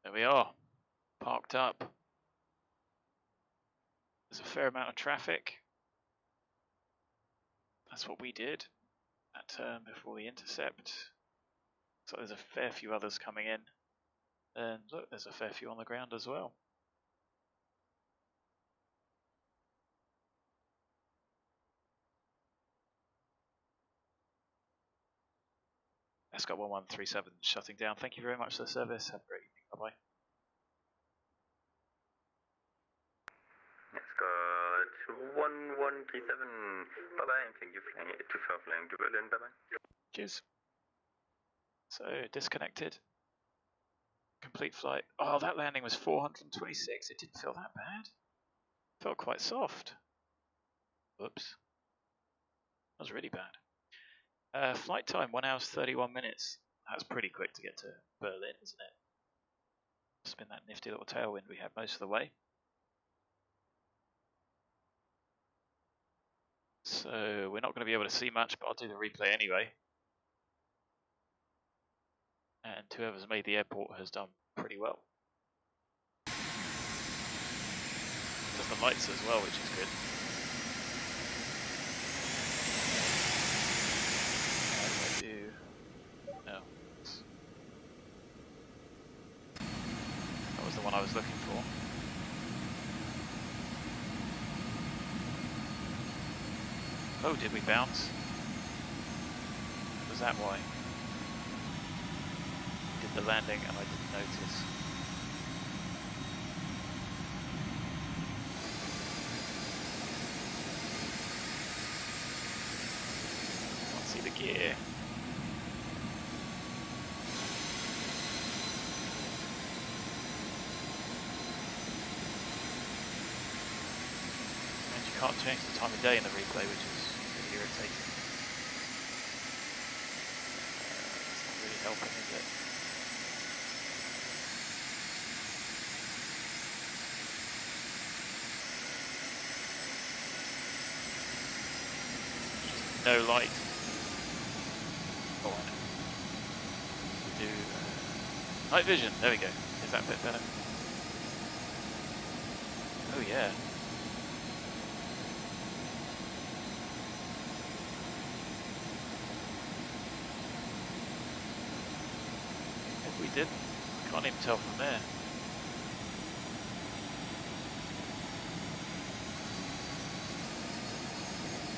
There we are, parked up. There's a fair amount of traffic. That's what we did that turn before the intercept. So there's a fair few others coming in. And look, there's a fair few on the ground as well. Escort 1137 shutting down. Thank you very much for the service. Have a great evening. Bye-bye. Escort 1137. Bye-bye, and thank you for flying to Berlin. Bye-bye. Cheers. So, disconnected. Complete flight. Oh, that landing was 426. It didn't feel that bad. It felt quite soft. Whoops. That was really bad. Flight time, 1 hour 31 minutes. That's pretty quick to get to Berlin, isn't it? It's been that nifty little tailwind we had most of the way. So we're not going to be able to see much, but I'll do the replay anyway. And whoever's made the airport has done pretty well. Does the lights as well, which is good. That was the one I was looking for. Oh, did we bounce? Was that why? Did the landing and I didn't notice. Can't see the gear. And you can't change the time of day in the replay, which is pretty irritating. It's not really helping, is it? No light. Oh, I know. We do night vision. There we go. Is that a bit better? Oh yeah. If we didn't, I can't even tell from there.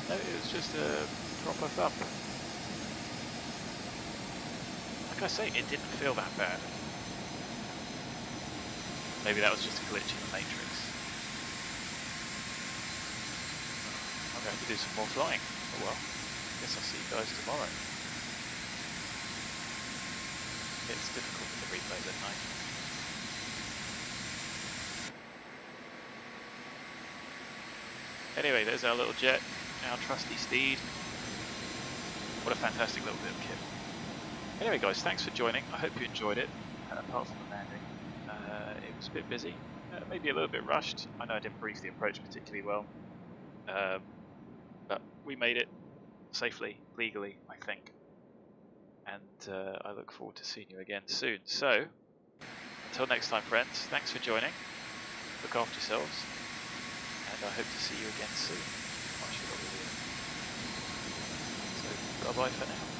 No, it was just a proper thump. Like I say, it didn't feel that bad. Maybe that was just a glitch in the matrix. I'm going to have to do some more flying. Oh well, guess I'll see you guys tomorrow. It's difficult with the replays at night. Anyway, there's our little jet. Our trusty steed. What a fantastic little bit of kit. Anyway guys, thanks for joining. I hope you enjoyed it, apart from the landing. It was a bit busy, maybe a little bit rushed. I know I didn't brief the approach particularly well. But we made it safely, legally, I think. And I look forward to seeing you again soon. So, until next time friends, thanks for joining. Look after yourselves. And I hope to see you again soon. So, bye-bye for now.